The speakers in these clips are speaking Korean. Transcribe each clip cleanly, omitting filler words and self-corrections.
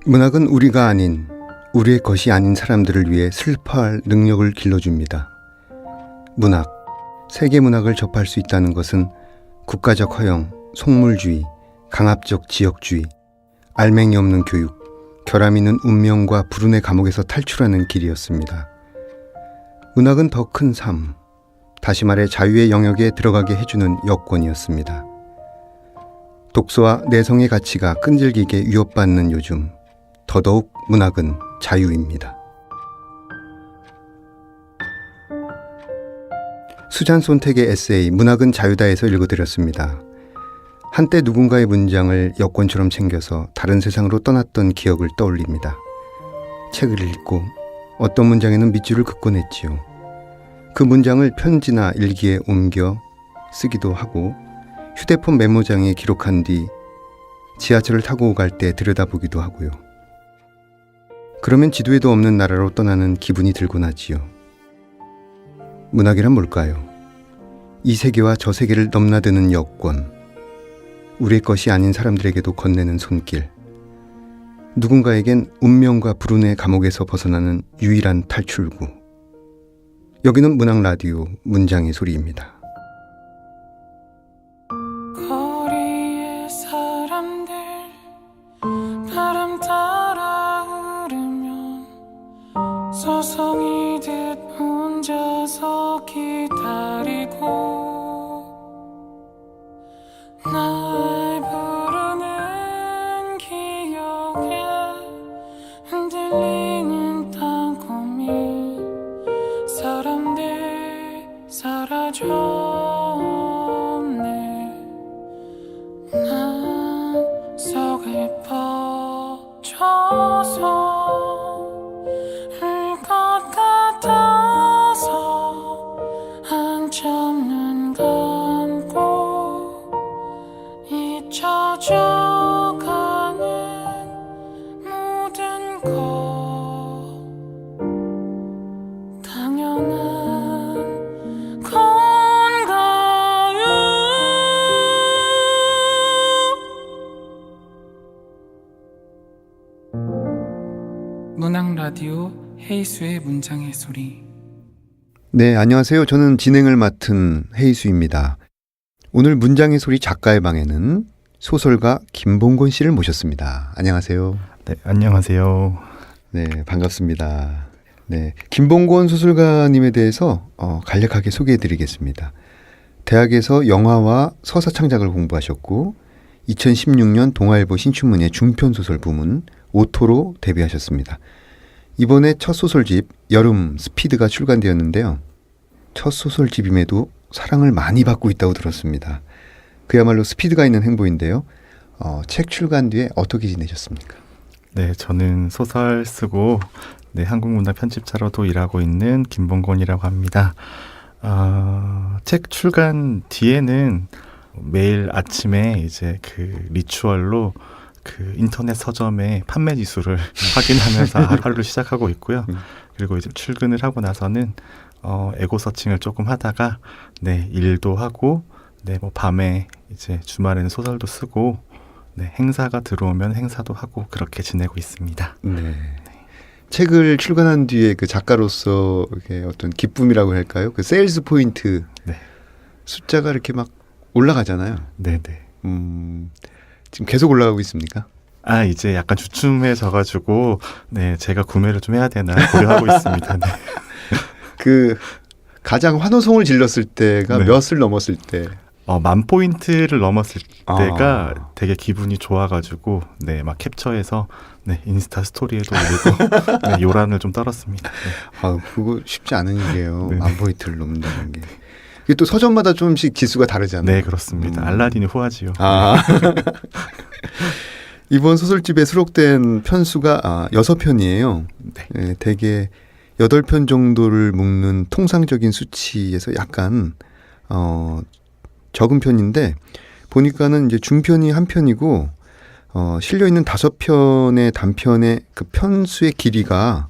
문학은 우리가 아닌, 우리의 것이 아닌 사람들을 위해 슬퍼할 능력을 길러줍니다. 문학, 세계 문학을 접할 수 있다는 것은 국가적 허영, 속물주의, 강압적 지역주의, 알맹이 없는 교육, 결함 있는 운명과 불운의 감옥에서 탈출하는 길이었습니다. 문학은 더 큰 삶, 다시 말해 자유의 영역에 들어가게 해주는 여건이었습니다. 독서와 내성의 가치가 끈질기게 위협받는 요즘, 더더욱 문학은 자유입니다. 수잔 손택의 에세이 문학은 자유다에서 읽어드렸습니다. 한때 누군가의 문장을 여권처럼 챙겨서 다른 세상으로 떠났던 기억을 떠올립니다. 책을 읽고 어떤 문장에는 밑줄을 긋곤 했지요. 그 문장을 편지나 일기에 옮겨 쓰기도 하고 휴대폰 메모장에 기록한 뒤 지하철을 타고 갈 때 들여다보기도 하고요. 그러면 지도에도 없는 나라로 떠나는 기분이 들곤 하지요. 문학이란 뭘까요? 이 세계와 저 세계를 넘나드는 여권, 우리의 것이 아닌 사람들에게도 건네는 손길, 누군가에겐 운명과 불운의 감옥에서 벗어나는 유일한 탈출구. 여기는 문학 라디오 문장의 소리입니다. 거리의 사람들 바람 따라 흐르면 서성이듯 혼자서 기다리고 날 부르는 기억에 흔들리는 땅콩이 사람들 사라졌네. 난 속을 퍼져서 울 것 같아서 한참 눈 감고 잊혀져가는 모든 것 당연한 건가요? 문학 라디오 헤이수의 문장의 소리. 네, 안녕하세요. 저는 진행을 맡은 헤이수입니다. 오늘 문장의 소리 작가의 방에는 소설가 김봉곤 씨를 모셨습니다. 안녕하세요. 네, 안녕하세요. 네, 반갑습니다. 네, 김봉곤 소설가님에 대해서 간략하게 소개해드리겠습니다. 대학에서 영화와 서사 창작을 공부하셨고 2016년 동아일보 신춘문예 중편소설 부문 오토로 데뷔하셨습니다. 이번에 첫 소설집 여름 스피드가 출간되었는데요. 첫 소설집임에도 사랑을 많이 받고 있다고 들었습니다. 그야말로 스피드가 있는 행보인데요. 책 출간 뒤에 어떻게 지내셨습니까? 네, 저는 소설 쓰고 한국문학 편집자로도 일하고 있는 김봉곤이라고 합니다. 책 출간 뒤에는 매일 아침에 이제 그 리추얼로 그 인터넷 서점의 판매 지수를 확인하면서 하루를 시작하고 있고요. 그리고 이제 출근을 하고 나서는 에고 서칭을 조금 하다가 일도 하고 뭐 밤에 이제 주말에는 소설도 쓰고 행사가 들어오면 행사도 하고 그렇게 지내고 있습니다. 네. 책을 출간한 뒤에 그 작가로서 어떤 기쁨이라고 할까요? 그 세일즈 포인트 숫자가 이렇게 막 올라가잖아요. 네네. 지금 계속 올라가고 있습니까? 이제 약간 주춤해져가지고 제가 구매를 좀 해야 되나 고려하고 있습니다. 네. 그 가장 환호성을 질렀을 때가 몇을 넘었을 때? 10,000포인트를 넘었을 때가 되게 기분이 좋아가지고 막 캡처해서 인스타 스토리에도 올리고 요란을 좀 떨었습니다. 그거 쉽지 않은 일이에요. 10,000포인트를 넘는다는 게. 이게 또 서점마다 조금씩 지수가 다르잖아요. 네, 그렇습니다. 알라딘이 후하지요. 이번 소설집에 수록된 편수가 6편이에요. 네, 대개 8편 정도를 묶는 통상적인 수치에서 약간 적은 편인데 보니까는 이제 중편이 한 편이고 실려 있는 5편의 단편의 그 편수의 길이가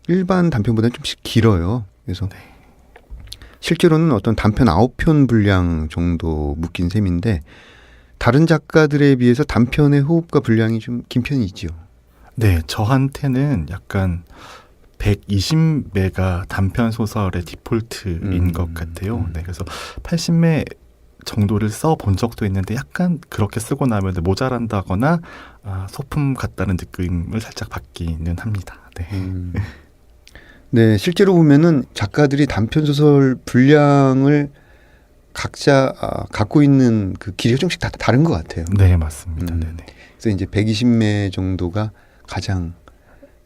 일반 단편보다 좀씩 길어요. 그래서 실제로는 어떤 단편 9편 분량 정도 묶인 셈인데 다른 작가들에 비해서 단편의 호흡과 분량이 좀 긴 편이지요. 네, 저한테는 약간 120매가 단편 소설의 디폴트인 것 같아요. 네, 그래서 80매 정도를 써본 적도 있는데 약간 그렇게 쓰고 나면 모자란다거나 소품 같다는 느낌을 살짝 받기는 합니다. 네. 네, 실제로 보면은 작가들이 단편 소설 분량을 각자 갖고 있는 그 길이가 조금씩 다 다른 것 같아요. 네, 맞습니다. 네네. 그래서 이제 120매 정도가 가장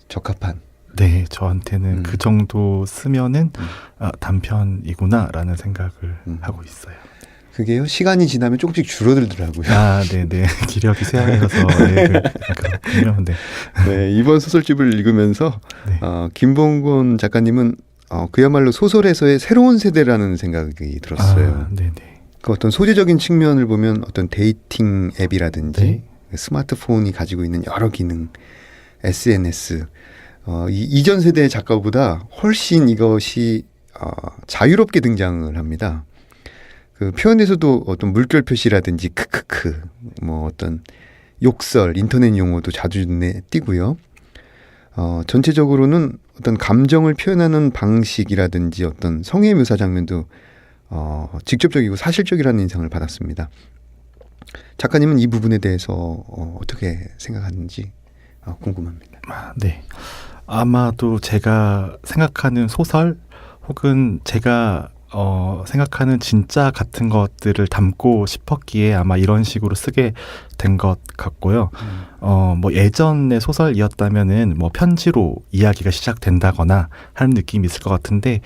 적합한. 네, 저한테는 그 정도 쓰면은 단편이구나라는 생각을 하고 있어요. 그게요, 시간이 지나면 조금씩 줄어들더라고요. 네네. 기력이 쇠약해서 그렇군요. 네. 네, 이번 소설집을 읽으면서 네. 김봉곤 작가님은 그야말로 소설에서의 새로운 세대라는 생각이 들었어요. 네네. 그 어떤 소재적인 측면을 보면 어떤 데이팅 앱이라든지 네. 스마트폰이 가지고 있는 여러 기능, SNS, 이전 세대의 작가보다 훨씬 이것이 자유롭게 등장을 합니다. 그 표현에서도 어떤 물결 표시라든지 크크크, 뭐 어떤 욕설, 인터넷 용어도 자주 눈에 띄고요. 전체적으로는 어떤 감정을 표현하는 방식이라든지 어떤 성의 묘사 장면도 직접적이고 사실적이라는 인상을 받았습니다. 작가님은 이 부분에 대해서 어떻게 생각하는지 궁금합니다. 네. 아마도 제가 생각하는 소설 혹은 제가 생각하는 진짜 같은 것들을 담고 싶었기에 아마 이런 식으로 쓰게 된 것 같고요. 뭐 예전의 소설이었다면은 뭐 편지로 이야기가 시작된다거나 하는 느낌이 있을 것 같은데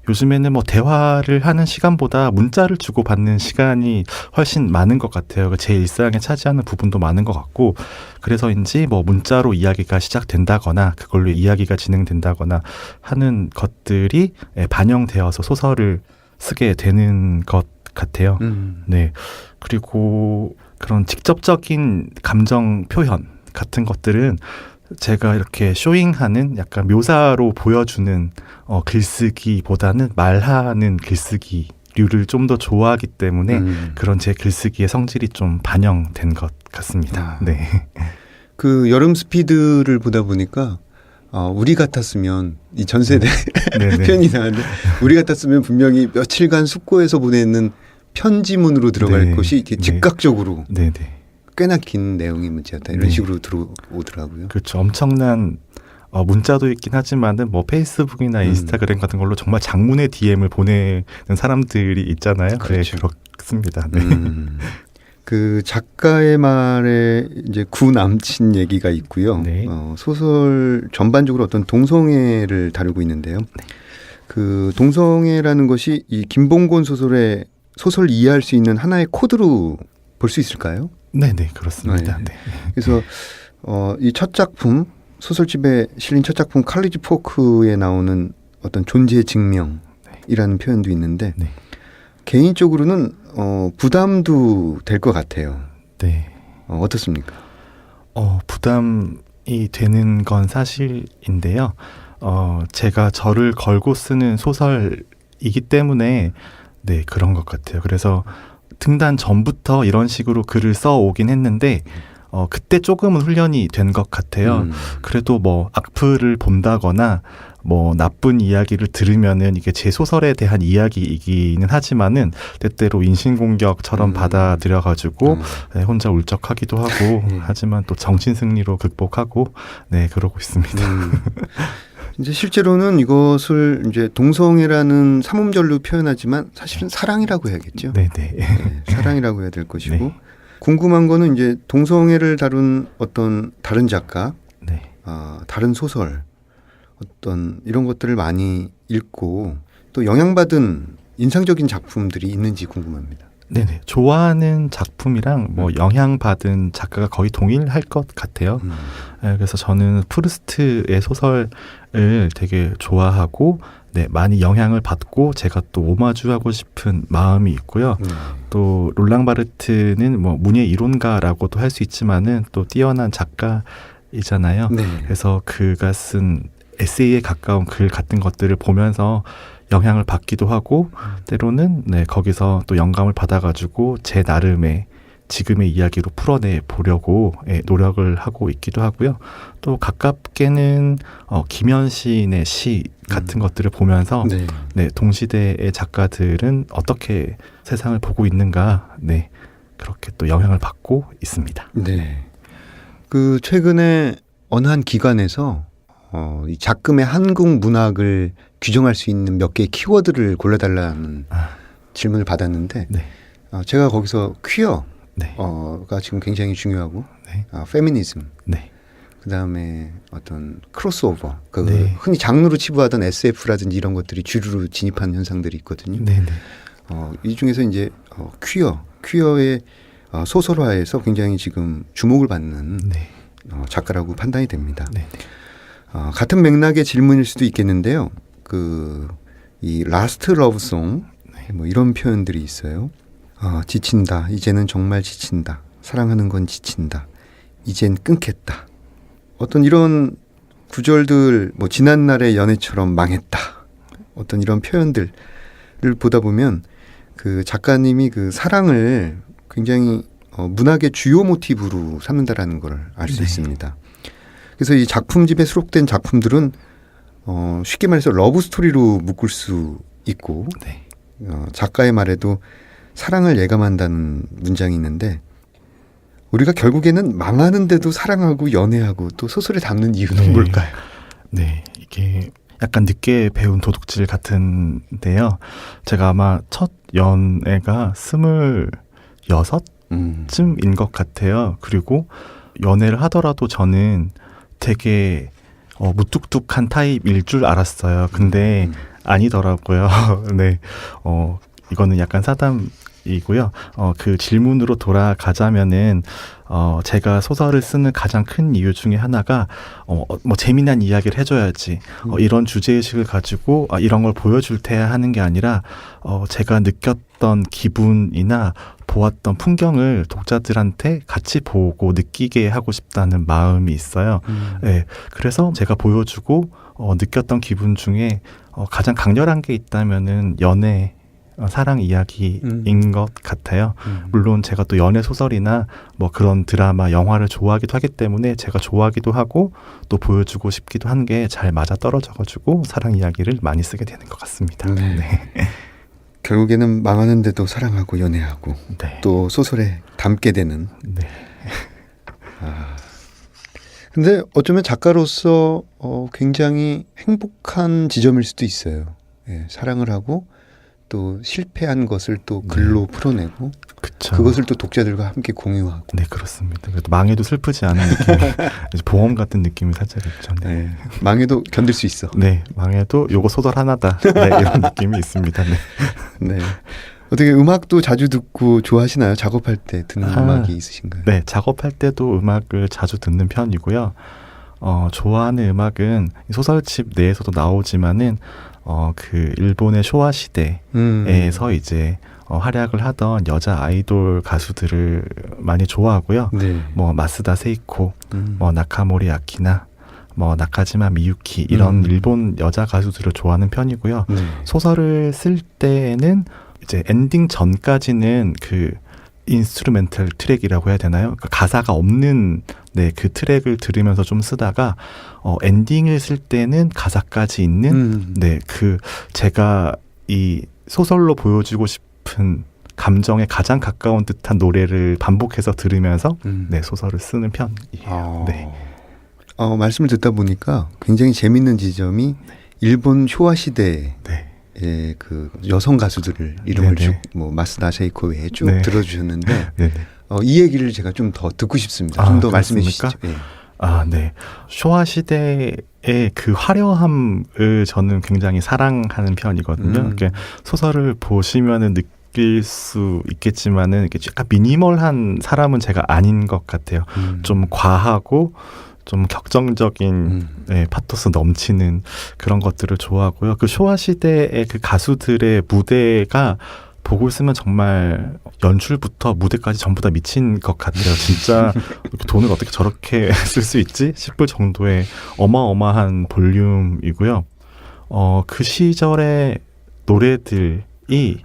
요즘에는 뭐 대화를 하는 시간보다 문자를 주고받는 시간이 훨씬 많은 것 같아요. 제 일상에 차지하는 부분도 많은 것 같고 그래서인지 뭐 문자로 이야기가 시작된다거나 그걸로 이야기가 진행된다거나 하는 것들이 반영되어서 소설을 쓰게 되는 것 같아요. 네. 그리고 그런 직접적인 감정 표현 같은 것들은 제가 이렇게 쇼잉하는 약간 묘사로 보여주는 글쓰기보다는 말하는 글쓰기류를 좀 더 좋아하기 때문에 그런 제 글쓰기의 성질이 좀 반영된 것 같습니다. 네. 그 여름 스피드를 보다 보니까 우리 같았으면 이 전 세대 표현이 이상한데 우리 같았으면 분명히 며칠간 숙고해서 보내는 편지문으로 들어갈 것이 이렇게 즉각적으로 꽤나 긴 내용의 문제였다 이런 식으로 들어오더라고요. 그렇죠. 엄청난 문자도 있긴 하지만은 뭐 페이스북이나 인스타그램 같은 걸로 정말 장문의 DM을 보내는 사람들이 있잖아요. 그렇죠. 네, 그렇습니다. 네. 그 작가의 말에 이제 구 남친 얘기가 있고요. 네. 소설 전반적으로 어떤 동성애를 다루고 있는데요. 그 동성애라는 것이 이 김봉곤 소설을 이해할 수 있는 하나의 코드로 볼 수 있을까요? 네네 그렇습니다. 네. 네. 그래서 이 첫 작품 소설집에 실린 첫 작품 칼리지 포크에 나오는 어떤 존재 증명이라는 표현도 있는데 개인적으로는 부담도 될 것 같아요. 네. 어떻습니까? 부담이 되는 건 사실인데요. 제가 저를 걸고 쓰는 소설이기 때문에 네 그런 것 같아요. 그래서 등단 전부터 이런 식으로 글을 써오긴 했는데 그때 조금은 훈련이 된 것 같아요. 그래도 뭐 악플을 본다거나 뭐 나쁜 이야기를 들으면은 이게 제 소설에 대한 이야기이기는 하지만은 때때로 인신공격처럼 받아들여가지고 네, 혼자 울적하기도 하고 하지만 또 정신승리로 극복하고 네 그러고 있습니다. 이제 실제로는 이것을 이제 동성애라는 삼음절로 표현하지만 사실은 사랑이라고 해야겠죠. 네네. 네, 사랑이라고 해야 될 것이고 네. 궁금한 거는 이제 동성애를 다룬 어떤 다른 작가, 네. 다른 소설 어떤 이런 것들을 많이 읽고 또 영향받은 인상적인 작품들이 있는지 궁금합니다. 네네. 좋아하는 작품이랑 뭐 영향받은 작가가 거의 동일할 것 같아요. 네, 그래서 저는 프루스트의 소설을 되게 좋아하고 네, 많이 영향을 받고 제가 또 오마주하고 싶은 마음이 있고요. 또 롤랑 바르트는 뭐 문예 이론가라고도 할 수 있지만은 또 뛰어난 작가이잖아요. 네. 그래서 그가 쓴 에세이에 가까운 글 같은 것들을 보면서 영향을 받기도 하고 때로는 네, 거기서 또 영감을 받아가지고 제 나름의 지금의 이야기로 풀어내 보려고 노력을 하고 있기도 하고요. 또 가깝게는 김현신의 시 같은 것들을 보면서 네. 네, 동시대의 작가들은 어떻게 세상을 보고 있는가, 네, 그렇게 또 영향을 받고 있습니다. 네. 그 최근에 어느 한 기관에서 이 작금의 한국 문학을 규정할 수 있는 몇 개의 키워드를 골라달라는 질문을 받았는데 네. 제가 거기서 퀴어 네. 가 지금 굉장히 중요하고 네. 페미니즘 네. 그다음에 어떤 크로스오버 그 네. 흔히 장르로 치부하던 SF라든지 이런 것들이 주류로 진입하는 현상들이 있거든요. 네. 네. 이 중에서 이제 퀴어의 소설화에서 굉장히 지금 주목을 받는 네. 작가라고 판단이 됩니다. 네. 같은 맥락의 질문일 수도 있겠는데요. 이 라스트 러브송 뭐 이런 표현들이 있어요. 지친다. 이제는 정말 지친다. 사랑하는 건 지친다. 이젠 끊겠다. 어떤 이런 구절들, 뭐 지난날의 연애처럼 망했다. 어떤 이런 표현들을 보다 보면 그 작가님이 그 사랑을 굉장히 문학의 주요 모티브로 삼는다라는 걸 알 수 네. 있습니다. 그래서 이 작품집에 수록된 작품들은 쉽게 말해서 러브 스토리로 묶을 수 있고 네. 작가의 말에도 사랑을 예감한다는 문장이 있는데 우리가 결국에는 망하는데도 사랑하고 연애하고 또 소설에 담는 이유는 네. 뭘까요? 네, 이게 약간 늦게 배운 도둑질 같은데요. 제가 아마 첫 연애가 26쯤인 것 같아요. 그리고 연애를 하더라도 저는 되게 무뚝뚝한 타입일 줄 알았어요. 근데 아니더라고요. 네, 이거는 약간 사담이고요. 그 질문으로 돌아가자면은 제가 소설을 쓰는 가장 큰 이유 중에 하나가 뭐 재미난 이야기를 해줘야지 이런 주제의식을 가지고 이런 걸 보여줄 테야 하는 게 아니라 제가 느꼈던 기분이나 보았던 풍경을 독자들한테 같이 보고 느끼게 하고 싶다는 마음이 있어요. 네, 그래서 제가 보여주고 느꼈던 기분 중에 가장 강렬한 게 있다면은 연애 사랑 이야기인 것 같아요. 물론 제가 또 연애 소설이나 뭐 그런 드라마, 영화를 좋아하기도 하기 때문에 제가 좋아하기도 하고 또 보여주고 싶기도 한 게 잘 맞아 떨어져가지고 사랑 이야기를 많이 쓰게 되는 것 같습니다. 네. 네. 결국에는 망하는데도 사랑하고 연애하고 네. 또 소설에 담게 되는. 네. 근데 어쩌면 작가로서 굉장히 행복한 지점일 수도 있어요. 예, 사랑을 하고 또 실패한 것을 또 글로 풀어내고 그쵸. 그것을 또 독자들과 함께 공유하고. 네, 그렇습니다. 그래도 망해도 슬프지 않은 느낌, 보험 같은 느낌이 살짝 있죠. 네. 네, 망해도 견딜 수 있어. 네, 망해도 요거 소설 하나다. 네, 이런 느낌이 있습니다. 네. 네. 어떻게 음악도 자주 듣고 좋아하시나요? 작업할 때 듣는 음악이 있으신가요? 네, 작업할 때도 음악을 자주 듣는 편이고요. 좋아하는 음악은 소설집 내에서도 나오지만은 그 일본의 쇼와 시대에서 이제 활약을 하던 여자 아이돌 가수들을 많이 좋아하고요. 네. 뭐 마스다 세이코, 뭐 나카모리 아키나, 뭐 나카지마 미유키 이런 일본 여자 가수들을 좋아하는 편이고요. 네. 소설을 쓸 때는 이제 엔딩 전까지는 그 인스트루멘탈 트랙이라고 해야 되나요? 그러니까 가사가 없는 그 트랙을 들으면서 좀 쓰다가 엔딩을 쓸 때는 가사까지 있는 그 제가 이 소설로 보여주고 싶은 감정에 가장 가까운 듯한 노래를 반복해서 들으면서 소설을 쓰는 편이에요. 네. 말씀을 듣다 보니까 굉장히 재밌는 지점이 일본 쇼와 시대 그 여성 가수들을 이름을 쭉 뭐 마스다 세이코 외에 쭉 들어주셨는데 이 얘기를 제가 좀 더 듣고 싶습니다. 좀 더 말씀해 주시죠. 네. 네. 쇼와 시대의 그 화려함을 저는 굉장히 사랑하는 편이거든요. 그러니까 소설을 보시면은 느낄 수 있겠지만은 약간 미니멀한 사람은 제가 아닌 것 같아요. 좀 과하고 좀 격정적인 파토스 넘치는 그런 것들을 좋아하고요. 그 쇼와 시대의 그 가수들의 무대가 보고 있으면 정말 연출부터 무대까지 전부 다 미친 것 같아요. 진짜 돈을 어떻게 저렇게 쓸 수 있지 싶을 정도의 어마어마한 볼륨이고요. 그 시절의 노래들이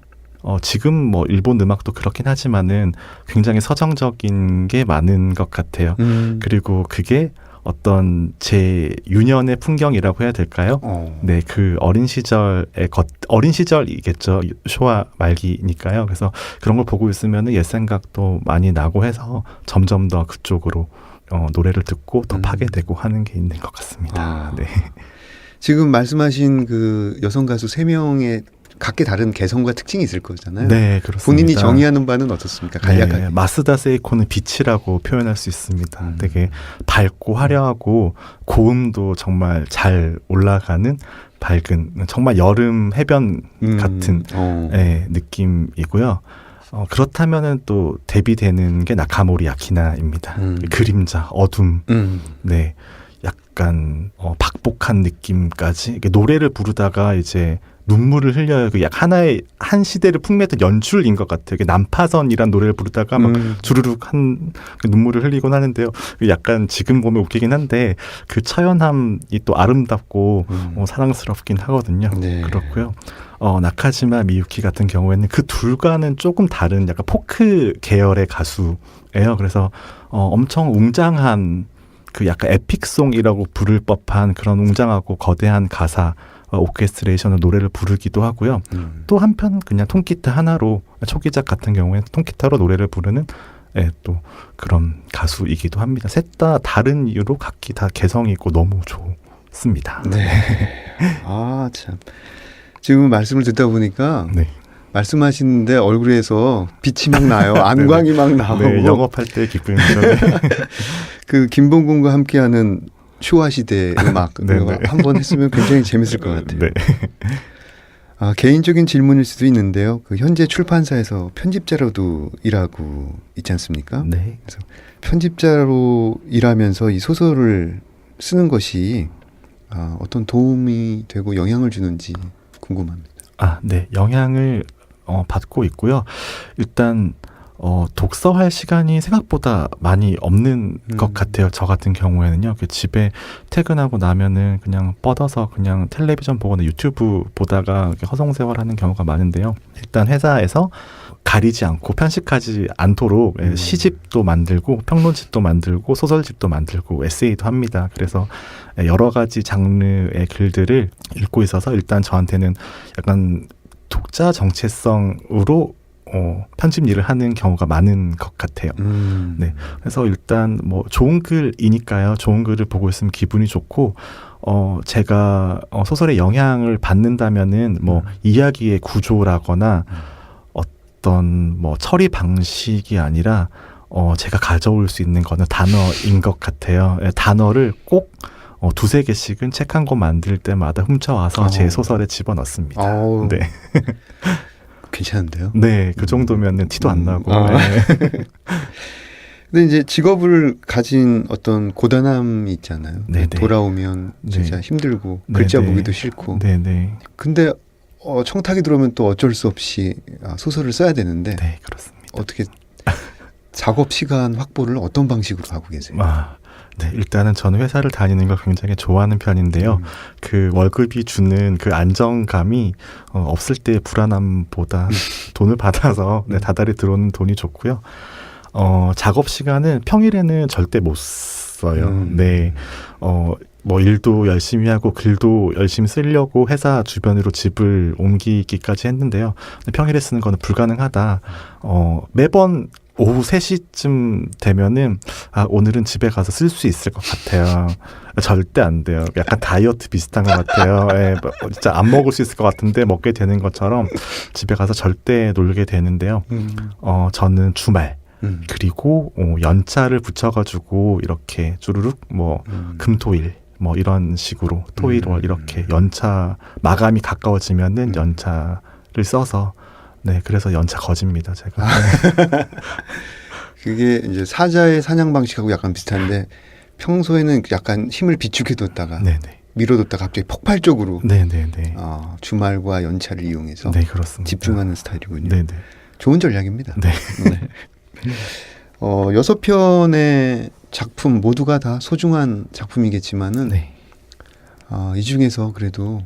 지금 뭐 일본 음악도 그렇긴 하지만은 굉장히 서정적인 게 많은 것 같아요. 그리고 그게 어떤 제 유년의 풍경이라고 해야 될까요? 네, 그 어린 시절이겠죠. 쇼와 말기니까요. 그래서 그런 걸 보고 있으면 옛 생각도 많이 나고 해서 점점 더 그쪽으로 노래를 듣고 더 파게 되고 하는 게 있는 것 같습니다. 네. 지금 말씀하신 그 여성 가수 3명의 각기 다른 개성과 특징이 있을 거잖아요. 네, 그렇습니다. 본인이 정의하는 바는 어떻습니까? 간략하게. 네, 마스다 세이코는 빛이라고 표현할 수 있습니다. 되게 밝고 화려하고 고음도 정말 잘 올라가는 밝은 정말 여름 해변 같은 느낌이고요. 그렇다면은 또 대비되는 게 나카모리 아키나입니다. 그림자, 어둠, 네, 약간 박복한 느낌까지 이게 노래를 부르다가 이제 눈물을 흘려요. 그 약 한 시대를 풍미했던 연출인 것 같아요. 난파선이란 노래를 부르다가 막 주르륵 한 눈물을 흘리곤 하는데요. 약간 지금 보면 웃기긴 한데 그 처연함이 또 아름답고 사랑스럽긴 하거든요. 네. 그렇고요. 나카지마 미유키 같은 경우에는 그 둘과는 조금 다른 약간 포크 계열의 가수예요. 그래서 엄청 웅장한 그 약간 에픽송이라고 부를 법한 그런 웅장하고 거대한 가사 오케스트레이션의 노래를 부르기도 하고요. 또 한편 그냥 통기타 하나로 초기작 같은 경우에는 통기타로 노래를 부르는 또 그런 가수이기도 합니다. 셋 다 다른 이유로 각기 다 개성이 있고 너무 좋습니다. 네. 아, 참. 지금 말씀을 듣다 보니까 네. 말씀하시는데 얼굴에서 빛이 막 나요. 안광이 막 나오고. 네, 영업할 때 기쁨이죠. 네. 그 김봉곤과 함께하는 쇼와 시대 음악 한번 했으면 굉장히 재밌을 것 같아요. 네. 개인적인 질문일 수도 있는데요. 그 현재 출판사에서 편집자로도 일하고 있지 않습니까? 네. 그래서 편집자로 일하면서 이 소설을 쓰는 것이 어떤 도움이 되고 영향을 주는지 궁금합니다. 네. 영향을 받고 있고요. 일단 독서할 시간이 생각보다 많이 없는 것 같아요. 저 같은 경우에는요. 집에 퇴근하고 나면은 그냥 뻗어서 그냥 텔레비전 보거나 유튜브 보다가 허송세월하는 경우가 많은데요. 일단 회사에서 가리지 않고 편식하지 않도록 시집도 만들고 평론집도 만들고 소설집도 만들고 에세이도 합니다. 그래서 여러 가지 장르의 글들을 읽고 있어서 일단 저한테는 약간 독자 정체성으로 편집 일을 하는 경우가 많은 것 같아요. 네. 그래서 일단 뭐 좋은 글이니까요. 좋은 글을 보고 있으면 기분이 좋고, 제가 소설에 영향을 받는다면은 뭐 이야기의 구조라거나 어떤 뭐 처리 방식이 아니라 제가 가져올 수 있는 거는 단어인 것 같아요. 단어를 꼭 두세 개씩은 책 한 권 만들 때마다 훔쳐와서 제 소설에 집어넣습니다. 네. 괜찮은데요? 네, 그 정도면 티도 안 나고. 네. 근데 이제 직업을 가진 어떤 고단함이 있잖아요. 네네. 돌아오면 진짜 네. 힘들고 네네. 글자 보기도 싫고. 네네. 근데 청탁이 들어오면 또 어쩔 수 없이 소설을 써야 되는데. 네, 그렇습니다. 어떻게 작업 시간 확보를 어떤 방식으로 하고 계세요? 네, 일단은 저는 회사를 다니는 걸 굉장히 좋아하는 편인데요. 그 월급이 주는 그 안정감이 없을 때 불안함보다 돈을 받아서 다달이 들어오는 돈이 좋고요. 작업 시간은 평일에는 절대 못 써요. 네. 뭐 일도 열심히 하고 글도 열심히 쓰려고 회사 주변으로 집을 옮기기까지 했는데요. 평일에 쓰는 거는 불가능하다. 매번 오후 3시쯤 되면은 오늘은 집에 가서 쓸 수 있을 것 같아요. 절대 안 돼요. 약간 다이어트 비슷한 것 같아요. 진짜 안 먹을 수 있을 것 같은데 먹게 되는 것처럼 집에 가서 절대 놀게 되는데요. 저는 주말 그리고 연차를 붙여가지고 이렇게 주르륵 뭐 금토일 뭐 이런 식으로 토일월 이렇게 연차 마감이 가까워지면은 연차를 써서 네, 그래서 연차 거집니다, 제가. 그게 이제 사자의 사냥 방식하고 약간 비슷한데 평소에는 약간 힘을 비축해뒀다가 네네. 밀어뒀다가 갑자기 폭발적으로 네네네. 주말과 연차를 이용해서 네, 그렇습니다. 집중하는 스타일이군요. 네네. 좋은 전략입니다. 네. 네. 6편의 작품 모두가 다 소중한 작품이겠지만은 네. 이 중에서 그래도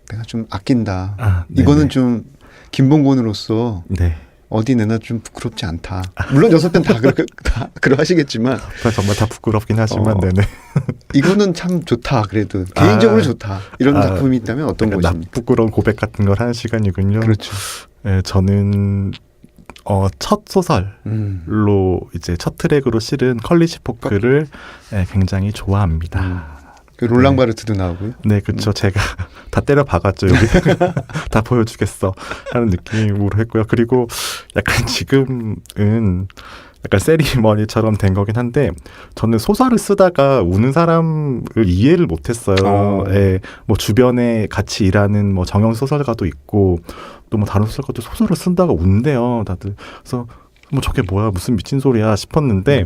내가 좀 아낀다. 네네. 이거는 좀 김봉곤으로서 네. 어디 내나 좀 부끄럽지 않다. 물론 6편 다 그러하시겠지만 정말 다 부끄럽긴 하지만 네네. 이거는 참 좋다. 그래도 개인적으로 좋다. 이런 아, 작품이 있다면 어떤 그러니까 것입니까? 부끄러운 고백 같은 걸 하는 시간이군요. 그렇죠. 네, 저는 첫 소설로 이제 첫 트랙으로 실은 컬리지 포크를 굉장히 좋아합니다. 그 롤랑 바르트도 나오고요. 네, 그렇죠. 제가 다 때려 박았죠. 여기 다 보여주겠어 하는 느낌으로 했고요. 그리고 약간 지금은 약간 세리머니처럼 된 거긴 한데 저는 소설을 쓰다가 우는 사람을 이해를 못했어요. 예, 뭐 주변에 같이 일하는 뭐 정형 소설가도 있고 또 뭐 다른 소설가도 소설을 쓴다가 운대요, 다들. 그래서 뭐 저게 뭐야, 무슨 미친 소리야 싶었는데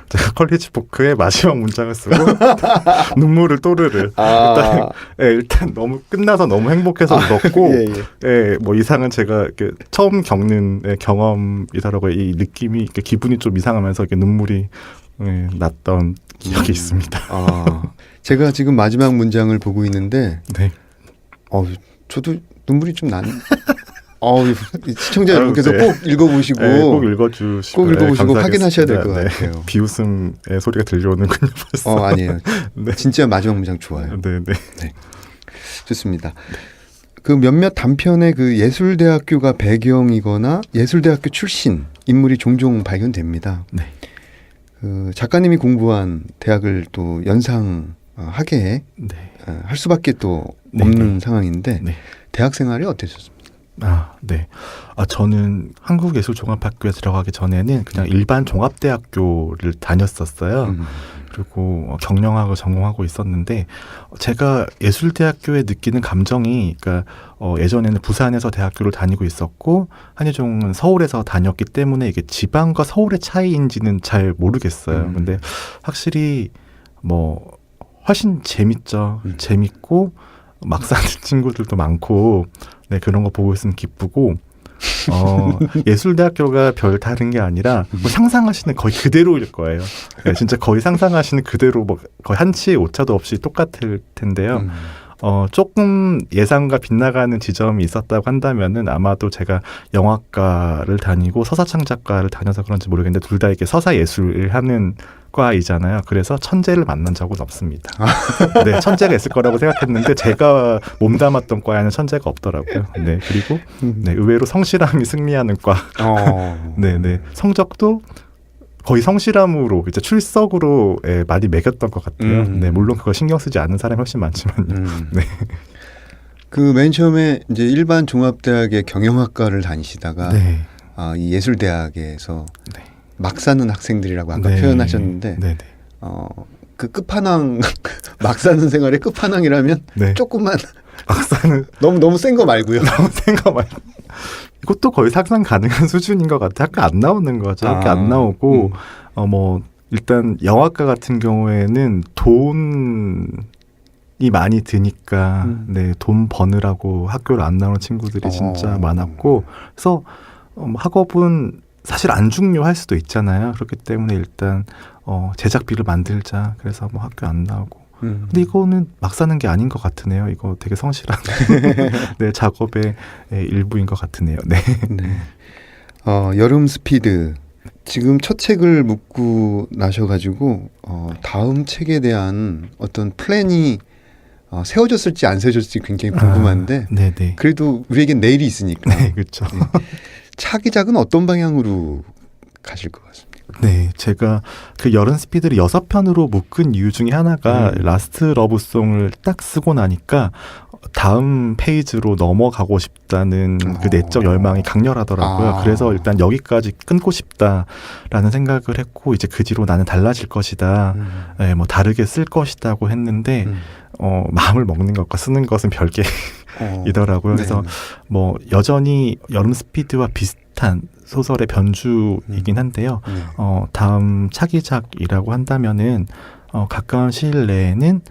제가 컬리지 포크의 마지막 문장을 쓰고 눈물을 또르르 일단 너무 끝나서 너무 행복해서 울었고 뭐 이상은 제가 이렇게 처음 겪는 경험이더라고요. 이 느낌이 이렇게 기분이 좀 이상하면서 이렇게 눈물이 났던 기억이 있습니다. 제가 지금 마지막 문장을 보고 있는데 네. 저도 눈물이 좀 나네. 시청자 여러분께서 꼭 읽어보시고 꼭 읽어주시고 꼭 읽어보시고 감사하겠습니다. 확인하셔야 될 것 네. 같아요. 비웃음의 소리가 들려오는군요. 벌써. 아니에요. 네. 진짜 마지막 문장 좋아요. 네. 좋습니다. 그 몇몇 단편의 그 예술대학교가 배경이거나 예술대학교 출신 인물이 종종 발견됩니다. 네. 그 작가님이 공부한 대학을 또 연상하게 할 수밖에 또 없는 상황인데 대학 생활이 어땠었습니까? 네. 저는 한국예술종합학교에 들어가기 전에는 그냥 일반 종합대학교를 다녔었어요. 그리고 경영학을 전공하고 있었는데 제가 예술대학교에 느끼는 감정이 그러니까 예전에는 부산에서 대학교를 다니고 있었고 한예종은 서울에서 다녔기 때문에 이게 지방과 서울의 차이인지는 잘 모르겠어요. 근데 확실히 뭐 훨씬 재밌죠. 재밌고 막 사는 친구들도 많고 그런 거 보고 있으면 기쁘고 예술대학교가 별 다른 게 아니라 뭐 상상하시는 거의 그대로일 거예요. 진짜 거의 상상하시는 그대로 뭐 거의 한치의 오차도 없이 똑같을 텐데요. 조금 예상과 빗나가는 지점이 있었다고 한다면은 아마도 제가 영화과를 다니고 서사창작과를 다녀서 그런지 모르겠는데 둘 다 이렇게 서사예술을 하는 과이잖아요. 그래서 천재를 만난 적은 없습니다. 네, 천재가 있을 거라고 생각했는데 제가 몸담았던 과에는 천재가 없더라고요. 네, 그리고 의외로 성실함이 승리하는 과. 네, 성적도 거의 성실함으로 이제 출석으로 많이 매겼던 것 같아요. 네, 물론 그거 신경 쓰지 않는 사람이 훨씬 많지만요. 네. 그 맨 처음에 이제 일반 종합대학의 경영학과를 다니시다가 이 예술대학에서 막 사는 학생들이라고 아까 표현하셨는데 그 끝판왕 막 사는 생활의 끝판왕이라면 조금만 막 사는 너무 센 거 말고요. 너무 센 거 말고. 이것도 거의 상상 가능한 수준인 것 같아요. 학교 안 나오는 거죠. 학교 안 나오고 뭐 일단 영화과 같은 경우에는 돈이 많이 드니까 돈 버느라고 학교를 안 나오는 친구들이 진짜 많았고 그래서 학업은 사실 안 중요할 수도 있잖아요. 그렇기 때문에 일단 제작비를 만들자. 그래서 뭐 학교 안 나오고. 근데 이거는 막 사는 게 아닌 것 같으네요. 이거 되게 성실한 작업의 일부인 것 같으네요. 네. 여름 스피드. 지금 첫 책을 묵고 나셔가지고 다음 책에 대한 어떤 플랜이 세워졌을지 안 세워졌을지 굉장히 궁금한데 그래도 우리에겐 내일이 있으니까. 네, 그렇죠. 차기작은 어떤 방향으로 가실 것 같습니까? 네, 제가 그 여름 스피드를 6편으로 묶은 이유 중에 하나가 라스트 러브송을 딱 쓰고 나니까 다음 페이지로 넘어가고 싶다는 그 내적 열망이 강렬하더라고요. 그래서 일단 여기까지 끊고 싶다라는 생각을 했고 이제 그 뒤로 나는 달라질 것이다. 뭐 다르게 쓸 것이다고 했는데 마음을 먹는 것과 쓰는 것은 별개 이더라고요. 그래서 뭐 여전히 여름 스피드와 비슷한 소설의 변주이긴 한데요. 다음 차기작이라고 한다면은 가까운 시일 내에는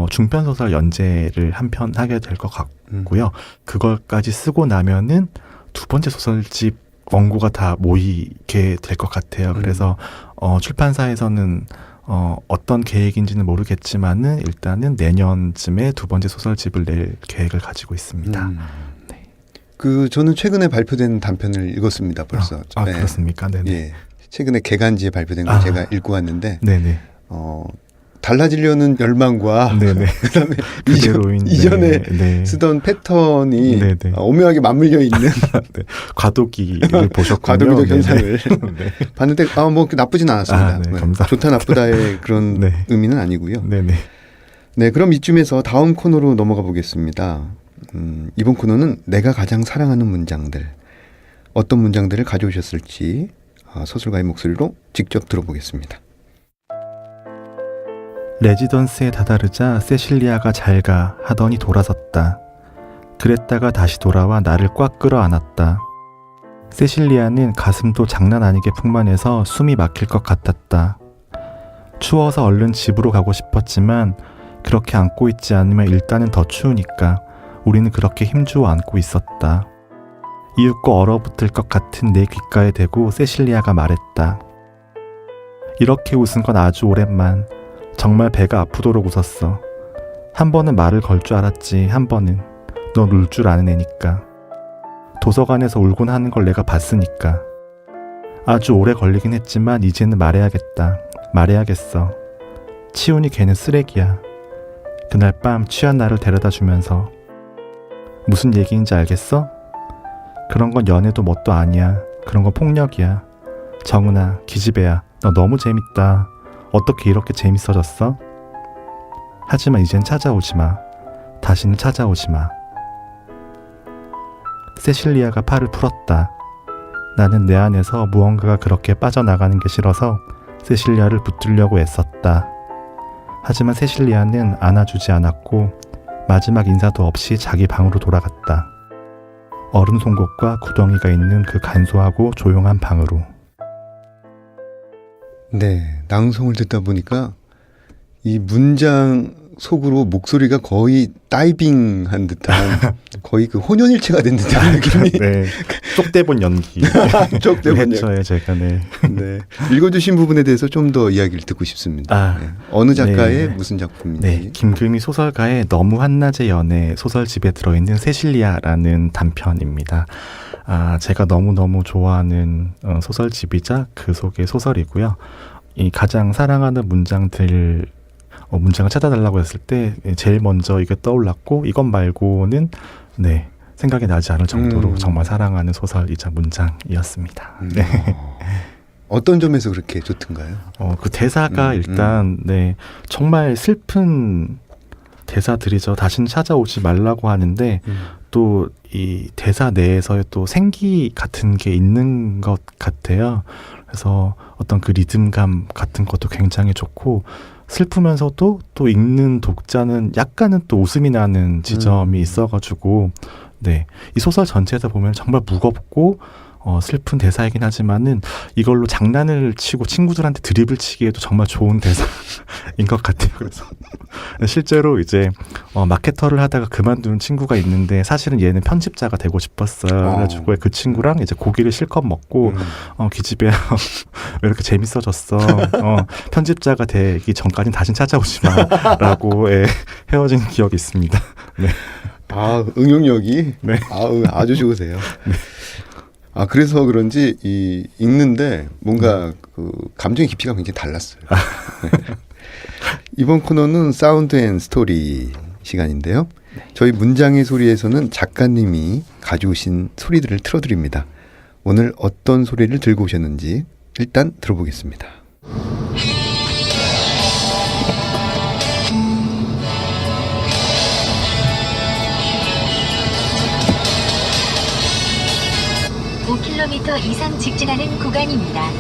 중편 소설 연재를 한 편 하게 될 것 같고요. 그걸까지 쓰고 나면은 두 번째 소설집 원고가 다 모이게 될 것 같아요. 그래서 출판사에서는 어떤 계획인지는 모르겠지만은 일단은 내년쯤에 두 번째 소설집을 낼 계획을 가지고 있습니다. 저는 최근에 발표된 단편을 읽었습니다. 벌써. 네. 그렇습니까? 네네. 예. 최근에 개간지에 발표된 걸 제가 읽고 왔는데 네네. 달라지려는 열망과 네네. 그다음에 그대로인 이전에 네. 쓰던 패턴이 네네. 오묘하게 맞물려 있는 네. 과도기를 보셨군요. 과도기적 현상을 네. 봤는데 뭐 나쁘진 않았습니다. 네, 네. 감사합니다. 좋다 나쁘다의 그런 네. 의미는 아니고요. 네네. 네, 그럼 이쯤에서 다음 코너로 넘어가 보겠습니다. 이번 코너는 내가 가장 사랑하는 문장들. 어떤 문장들을 가져오셨을지 소설가의 목소리로 직접 들어보겠습니다. 레지던스에 다다르자 세실리아가 잘가 하더니 돌아섰다. 그랬다가 다시 돌아와 나를 꽉 끌어안았다. 세실리아는 가슴도 장난 아니게 풍만해서 숨이 막힐 것 같았다. 추워서 얼른 집으로 가고 싶었지만 그렇게 안고 있지 않으면 일단은 더 추우니까 우리는 그렇게 힘주어 안고 있었다. 이윽고 얼어붙을 것 같은 내 귓가에 대고 세실리아가 말했다. 이렇게 웃은 건 아주 오랜만. 정말 배가 아프도록 웃었어. 한 번은 말을 걸 줄 알았지. 한 번은. 넌 울 줄 아는 애니까. 도서관에서 울곤 하는 걸 내가 봤으니까. 아주 오래 걸리긴 했지만 이제는 말해야겠다. 말해야겠어. 치훈이 걔는 쓰레기야. 그날 밤 취한 나를 데려다 주면서. 무슨 얘기인지 알겠어? 그런 건 연애도 뭣도 아니야. 그런 건 폭력이야. 정은아, 기집애야. 너 너무 재밌다. 어떻게 이렇게 재밌어졌어? 하지만 이젠 찾아오지 마. 다시는 찾아오지 마. 세실리아가 팔을 풀었다. 나는 내 안에서 무언가가 그렇게 빠져나가는 게 싫어서 세실리아를 붙들려고 애썼다. 하지만 세실리아는 안아주지 않았고 마지막 인사도 없이 자기 방으로 돌아갔다. 얼음 송곳과 구덩이가 있는 그 간소하고 조용한 방으로. 네, 낭송을 듣다 보니까 이 문장 속으로 목소리가 거의 다이빙한 듯한 거의 그 혼연일체가 된 듯한 느낌이 네, 쪽대본 연기. 쪽대본 연기. 했죠, 제가. 네. 네. 읽어주신 부분에 대해서 좀 더 이야기를 듣고 싶습니다. 네. 어느 작가의 네. 무슨 작품인지. 네, 김금희 소설가의 너무 한낮의 연애 소설집에 들어있는 세실리아라는 단편입니다. 제가 너무너무 좋아하는 소설집이자 그 속의 소설이고요. 이 가장 사랑하는 문장을 찾아달라고 했을 때 제일 먼저 이게 떠올랐고 이것 말고는 네, 생각이 나지 않을 정도로 정말 사랑하는 소설이자 문장이었습니다. 네. 어떤 점에서 그렇게 좋던가요? 그 대사가 일단 네, 정말 슬픈 대사들이죠. 다시는 찾아오지 말라고 하는데 또 이 대사 내에서의 또 생기 같은 게 있는 것 같아요. 그래서 어떤 그 리듬감 같은 것도 굉장히 좋고 슬프면서도 또 읽는 독자는 약간은 또 웃음이 나는 지점이 있어가지고 네, 이 소설 전체에서 보면 정말 무겁고 슬픈 대사이긴 하지만은 이걸로 장난을 치고 친구들한테 드립을 치기에도 정말 좋은 대사인 것 같아요. 그래서 실제로 이제 마케터를 하다가 그만둔 친구가 있는데 사실은 얘는 편집자가 되고 싶었어요. 그래가지고 그 친구랑 이제 고기를 실컷 먹고 기집애야 왜 이렇게 재밌어졌어? 편집자가 되기 전까지는 다신 찾아오지 마라고 헤어진 기억이 있습니다. 네. 응용력이 네. 아주 좋으세요. 네. 그래서 그런지 읽는데 뭔가 그 감정의 깊이가 굉장히 달랐어요. 네. 이번 코너는 사운드 앤 스토리 시간인데요. 저희 문장의 소리에서는 작가님이 가져오신 소리들을 틀어드립니다. 오늘 어떤 소리를 들고 오셨는지 일단 들어보겠습니다. (5km) 이상 직진하는 구간입니다.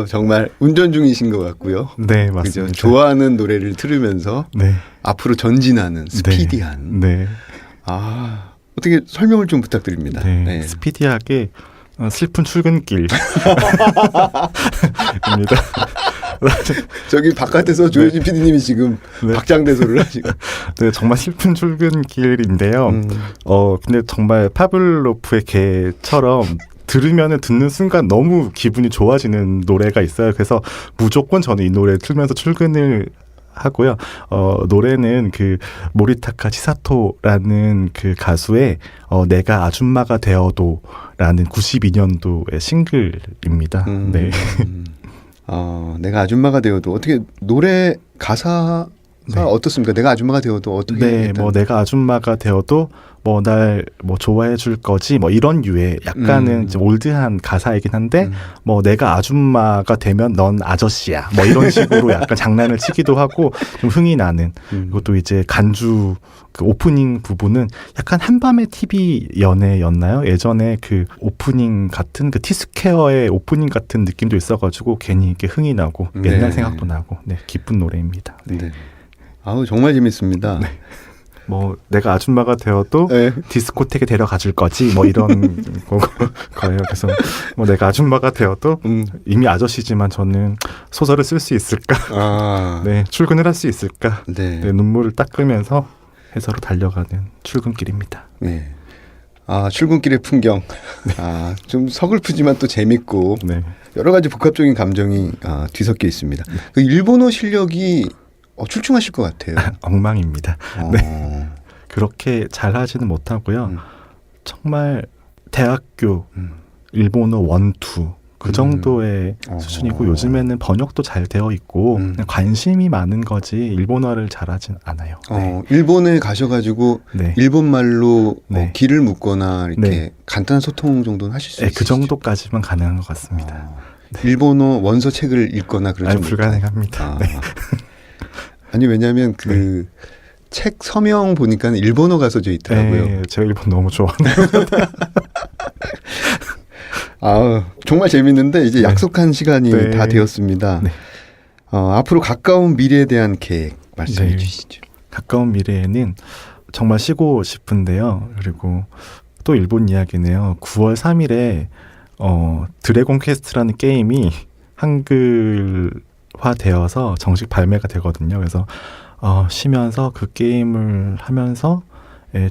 정말 운전 중이신 것 같고요. 네, 맞습니다. 그죠? 좋아하는 노래를 들으면서 네. 앞으로 전진하는 스피디한. 네. 어떻게 설명을 좀 부탁드립니다. 네, 스피디하게 슬픈 출근길입니다. 저기 바깥에서 조효진 PD님이 지금 네. 박장대소를 하시고. 네, 정말 슬픈 출근길인데요. 근데 정말 파블로프의 개처럼 들으면은 듣는 순간 너무 기분이 좋아지는 노래가 있어요. 그래서 무조건 저는 이 노래 틀면서 출근을 하고요. 노래는 그 모리타카 치사토라는 그 가수의 내가 아줌마가 되어도라는 92년도의 싱글입니다. 네. 내가 아줌마가 되어도 어떻게 노래 가사가 네. 어떻습니까? 내가 아줌마가 되어도 어떻게? 네, 일단- 뭐 내가 아줌마가 되어도 뭐 날 뭐 좋아해 줄 거지 뭐 이런 유의 약간은 좀 올드한 가사이긴 한데 뭐 내가 아줌마가 되면 넌 아저씨야 뭐 이런 식으로 약간 장난을 치기도 하고 좀 흥이 나는 그것도 이제 간주 그 오프닝 부분은 약간 한밤의 TV 연애였나요? 예전에 그 오프닝 같은 그 티스퀘어의 오프닝 같은 느낌도 있어가지고 괜히 이렇게 흥이 나고 옛날 네. 생각도 나고 네 기쁜 노래입니다. 네. 네. 아우 정말 재밌습니다. 뭐 내가 아줌마가 되어도 네. 디스코텍에 데려가 줄 거지 뭐 이런 거예요. 그래서 뭐 내가 아줌마가 되어도 이미 아저씨지만 저는 소설을 쓸 수 있을까? 아, 네, 출근을 할 수 있을까? 네. 네, 눈물을 닦으면서 회사로 달려가는 출근길입니다. 네. 아, 출근길의 풍경. 아, 좀 서글프지만 또 재밌고 네. 여러 가지 복합적인 감정이 뒤섞여 있습니다. 그 일본어 실력이 출중하실 것 같아요. 엉망입니다. 어, 네. 그렇게 잘하지는 못하고요. 정말 대학교 일본어 1, 2 그 정도의 수준이고 요즘에는 번역도 잘 되어 있고 그냥 관심이 많은 거지 일본어를 잘하진 않아요. 네. 일본에 가셔가지고 네. 일본 말로 네. 길을 묻거나 이렇게 네. 간단한 소통 정도는 하실 수 네, 있으시죠? 그 정도까지만 가능한 것 같습니다. 일본어 원서 책을 읽거나 그러지 아니, 못해요. 불가능합니다. 아. 네. 아니 왜냐하면 그 책 서명 보니까 일본어가 써져 있더라고요. 네, 제가 일본 너무 좋아하네요. 아 정말 재밌는데 이제 네. 약속한 시간이 네. 다 되었습니다. 네. 앞으로 가까운 미래에 대한 계획 말씀해 네. 주시죠. 가까운 미래에는 정말 쉬고 싶은데요. 그리고 또 일본 이야기네요. 9월 3일에 드래곤 퀘스트라는 게임이 한글화되어서 정식 발매가 되거든요. 그래서 쉬면서 그 게임을 하면서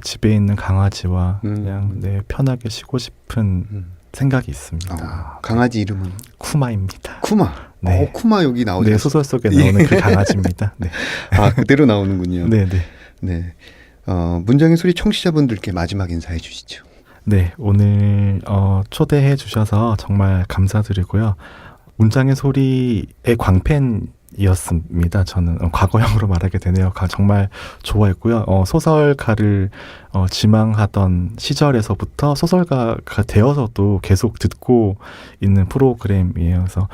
집에 있는 강아지와 그냥 편하게 쉬고 싶은 생각이 있습니다. 강아지 이름은 쿠마입니다. 쿠마. 네. 쿠마 여기 나오죠. 네, 소설 속에 나오는 그 강아지입니다. 네. 아 그대로 나오는군요. 네, 네. 네. 문장의 소리 청취자분들께 마지막 인사해 주시죠. 네, 오늘 초대해 주셔서 정말 감사드리고요. 문장의 소리의 광팬이었습니다. 저는 과거형으로 말하게 되네요. 정말 좋아했고요. 소설가를 지망하던 시절에서부터 소설가가 되어서도 계속 듣고 있는 프로그램이에요. 그래서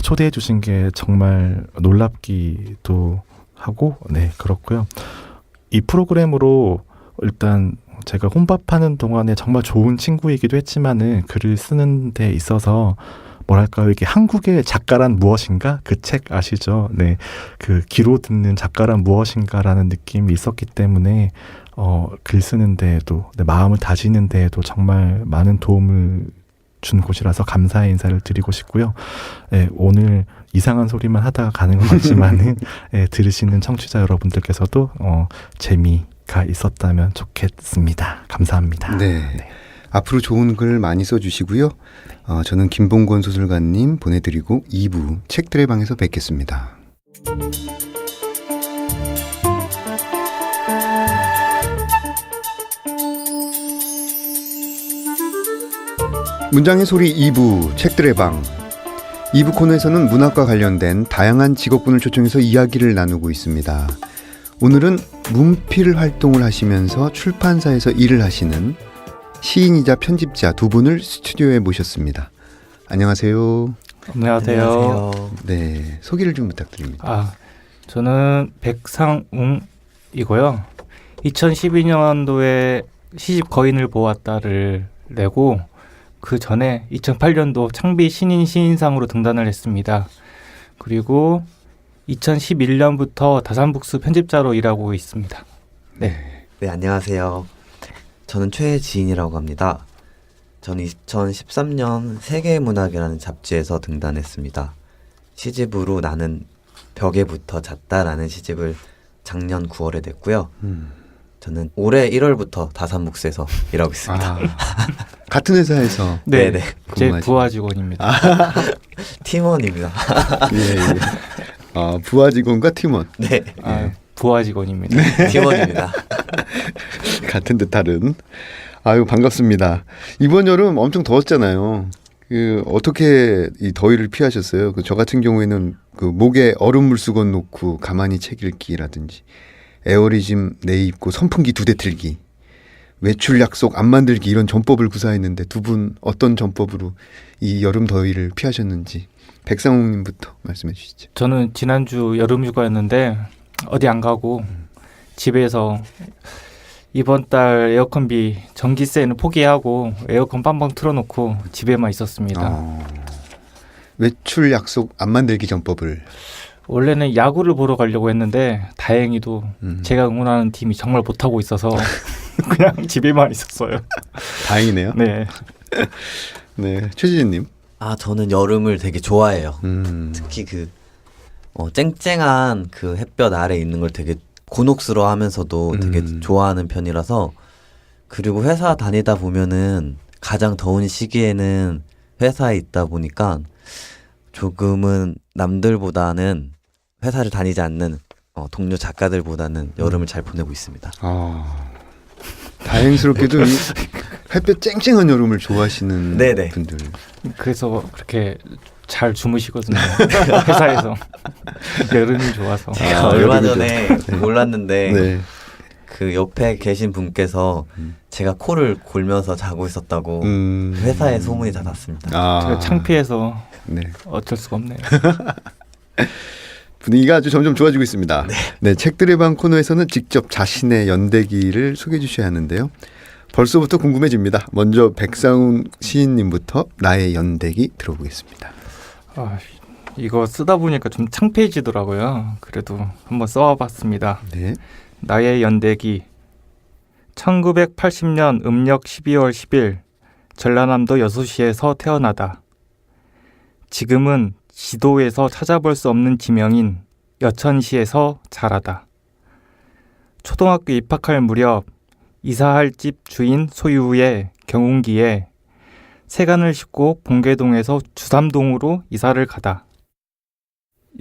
초대해 주신 게 정말 놀랍기도 하고 네, 그렇고요. 이 프로그램으로 일단 제가 혼밥하는 동안에 정말 좋은 친구이기도 했지만은 글을 쓰는 데 있어서 뭐랄까요, 이게 한국의 작가란 무엇인가? 그 책 아시죠? 네. 그 귀로 듣는 작가란 무엇인가라는 느낌이 있었기 때문에 글 쓰는 데에도 네, 마음을 다지는 데에도 정말 많은 도움을 준 곳이라서 감사의 인사를 드리고 싶고요. 네, 오늘 이상한 소리만 하다가 가는 것 같지만은 네, 들으시는 청취자 여러분들께서도 재미가 있었다면 좋겠습니다. 감사합니다. 네. 앞으로 좋은 글 많이 써주시고요. 저는 김봉권 소설가님 보내드리고 2부 책들의 방에서 뵙겠습니다. 문장의 소리 2부 책들의 방 2부 코너에서는 문학과 관련된 다양한 직업군을 초청해서 이야기를 나누고 있습니다. 오늘은 문필 활동을 하시면서 출판사에서 일을 하시는 시인이자 편집자 두 분을 스튜디오에 모셨습니다. 안녕하세요. 안녕하세요. 네, 소개를 좀 부탁드립니다. 저는 백상웅이고요. 2012년도에 시집 거인을 보았다를 내고 그 전에 2008년도 창비 신인 시인상으로 등단을 했습니다. 그리고 2011년부터 다산북스 편집자로 일하고 있습니다. 네, 안녕하세요. 저는 최지인이라고 합니다. 저는 2013년 세계문학이라는 잡지에서 등단했습니다. 시집으로 나는 벽에 붙어 잤다라는 시집을 작년 9월에 냈고요. 저는 올해 1월부터 다산북스에서 일하고 있습니다. 아, 같은 회사에서 네, 네네. 제 근무하시고. 부하 직원입니다. 팀원입니다. 예, 예. 부하 직원과 팀원 네, 아, 부하 직원입니다. 팀원입니다. 같은 듯 다른. 아유 반갑습니다. 이번 여름 엄청 더웠잖아요. 어떻게 이 더위를 피하셨어요? 저 같은 경우에는 목에 얼음 물수건 놓고 가만히 책 읽기라든지 에어리즘 내입고 선풍기 2대 틀기, 외출 약속 안 만들기 이런 전법을 구사했는데 두 분 어떤 전법으로 이 여름 더위를 피하셨는지 백상욱님부터 말씀해 주시죠. 저는 지난주 여름휴가였는데 어디 안 가고 집에서 이번 달 에어컨비 전기세는 포기하고 에어컨 빵빵 틀어놓고 집에만 있었습니다. 외출 약속 안 만들기 전법을. 원래는 야구를 보러 가려고 했는데 다행히도 제가 응원하는 팀이 정말 못하고 있어서 그냥 집에만 있었어요. 다행이네요. 네. 네, 최지진님. 저는 여름을 되게 좋아해요. 특히 쨍쨍한 그 햇볕 아래 있는 걸 되게 곤혹스러워하면서도 되게 좋아하는 편이라서, 그리고 회사 다니다 보면은 가장 더운 시기에는 회사에 있다 보니까 조금은 남들보다는 회사를 다니지 않는 동료 작가들보다는 여름을 잘 보내고 있습니다. 다행스럽게도 이 햇볕 쨍쨍한 여름을 좋아하시는 네네. 분들. 그래서 그렇게 잘 주무시거든요. 회사에서. 여름이 좋아서. 제가 얼마 여름이 전에 몰랐는데 네. 그 옆에 계신 분께서 제가 코를 골면서 자고 있었다고 회사에 소문이 다 났습니다. 제가 창피해서 네. 어쩔 수가 없네요. 분위기가 아주 점점 좋아지고 있습니다. 네, 책들의 방 코너에서는 직접 자신의 연대기를 소개해 주셔야 하는데요. 벌써부터 궁금해집니다. 먼저 백상훈 시인님부터 나의 연대기 들어보겠습니다. 이거 쓰다 보니까 좀 창피해지더라고요. 그래도 한번 써와봤습니다. 네. 나의 연대기. 1980년 음력 12월 10일 전라남도 여수시에서 태어나다. 지금은 지도에서 찾아볼 수 없는 지명인 여천시에서 자라다. 초등학교 입학할 무렵 이사할 집 주인 소유의 경운기에 세간을 싣고 봉계동에서 주삼동으로 이사를 가다.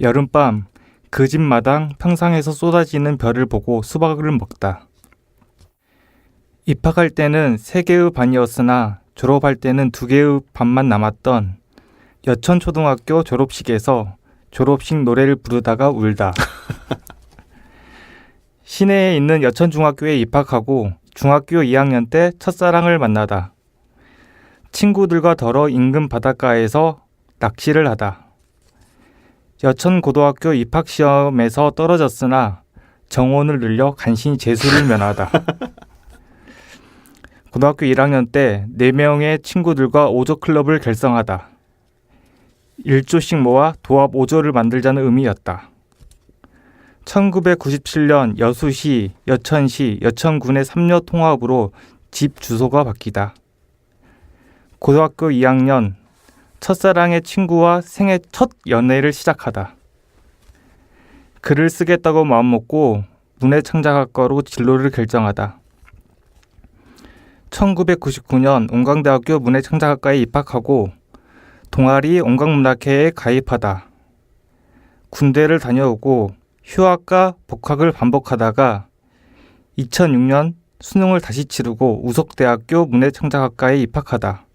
여름밤 그 집 마당 평상에서 쏟아지는 별을 보고 수박을 먹다. 입학할 때는 3개의 반이었으나 졸업할 때는 2개의 반만 남았던 여천초등학교 졸업식에서 졸업식 노래를 부르다가 울다. 시내에 있는 여천중학교에 입학하고 중학교 2학년 때 첫사랑을 만나다. 친구들과 더러 인근 바닷가에서 낚시를 하다. 여천고등학교 입학시험에서 떨어졌으나 정원을 늘려 간신히 재수를 면하다. 고등학교 1학년 때 4명의 친구들과 오조클럽을 결성하다. 1조씩 모아 도합 5조를 만들자는 의미였다. 1997년 여수시, 여천시, 여천군의 3려 통합으로 집 주소가 바뀌다. 고등학교 2학년 첫사랑의 친구와 생애 첫 연애를 시작하다. 글을 쓰겠다고 마음먹고 문해창작학과로 진로를 결정하다. 1999년 온광대학교 문해창작학과에 입학하고 동아리 온광문학회에 가입하다. 군대를 다녀오고 휴학과 복학을 반복하다가 2006년 수능을 다시 치르고 우석대학교 문해창작학과에 입학하다.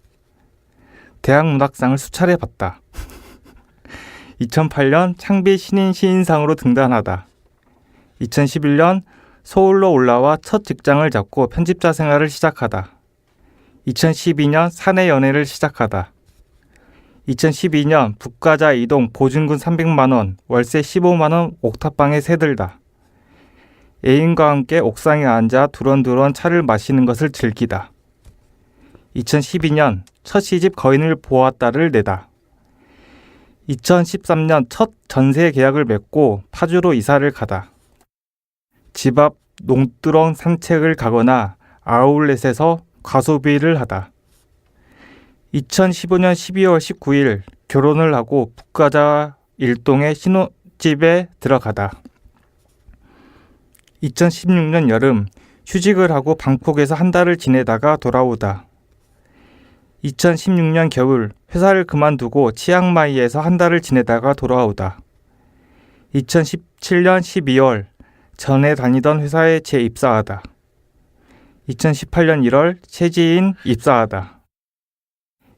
대학문학상을 수차례 받다. 2008년 창비 신인 시인상으로 등단하다. 2011년 서울로 올라와 첫 직장을 잡고 편집자 생활을 시작하다. 2012년 사내 연애를 시작하다. 2012년 북가자 이동 보증금 300만원, 월세 15만원 옥탑방에 새들다. 애인과 함께 옥상에 앉아 두런두런 차를 마시는 것을 즐기다. 2012년 첫 시집 거인을 보았다를 내다. 2013년 첫 전세 계약을 맺고 파주로 이사를 가다. 집 앞 농두렁 산책을 가거나 아울렛에서 과소비를 하다. 2015년 12월 19일 결혼을 하고 북가자 일동의 신혼집에 들어가다. 2016년 여름 휴직을 하고 방콕에서 한 달을 지내다가 돌아오다. 2016년 겨울 회사를 그만두고 치앙마이에서 한 달을 지내다가 돌아오다. 2017년 12월 전에 다니던 회사에 재입사하다. 2018년 1월 체지인 입사하다.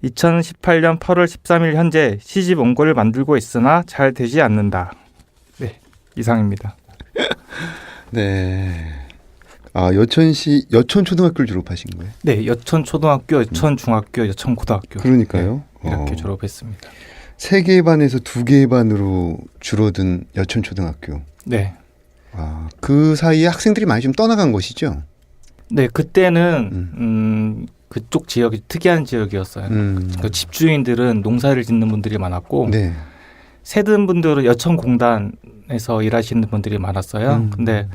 2018년 8월 13일 현재 시집 원고를 만들고 있으나 잘 되지 않는다. 네, 이상입니다. 네. 아, 여천시 여천초등학교를 졸업하신 거예요? 네, 여천초등학교, 여천중학교, 여천고등학교. 그러니까요. 네, 이렇게 졸업했습니다. 3개의 반에서 2개의 반으로 줄어든 여천초등학교. 네. 아, 그 사이에 학생들이 많이 좀 떠나간 것이죠? 네, 그때는 그쪽 지역이 특이한 지역이었어요. 그 집주인들은 농사를 짓는 분들이 많았고 네. 세든 분들은 여천공단에서 일하시는 분들이 많았어요. 근데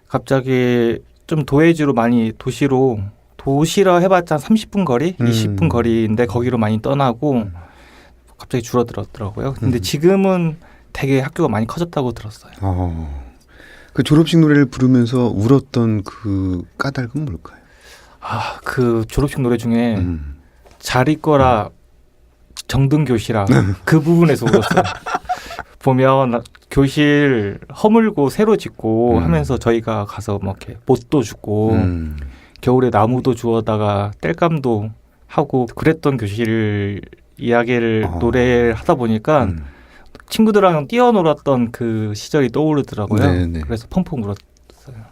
갑자기 좀 도해지로 많이 도시로 해봤자 한 30분 거리, 20분 거리인데 거기로 많이 떠나고 갑자기 줄어들었더라고요. 근데 지금은 되게 학교가 많이 커졌다고 들었어요. 그 졸업식 노래를 부르면서 울었던 그 까닭은 뭘까요? 아, 그 졸업식 노래 중에 잘 있거라 정등교시라 그 부분에서 울었어요. 보면 교실 허물고 새로 짓고 하면서 저희가 가서 막 이렇게 못도 주고 겨울에 나무도 주워다가 땔감도 하고 그랬던 교실 이야기를 노래를 하다 보니까 친구들이랑 뛰어놀았던 그 시절이 떠오르더라고요. 네네. 그래서 펑펑 울었어요.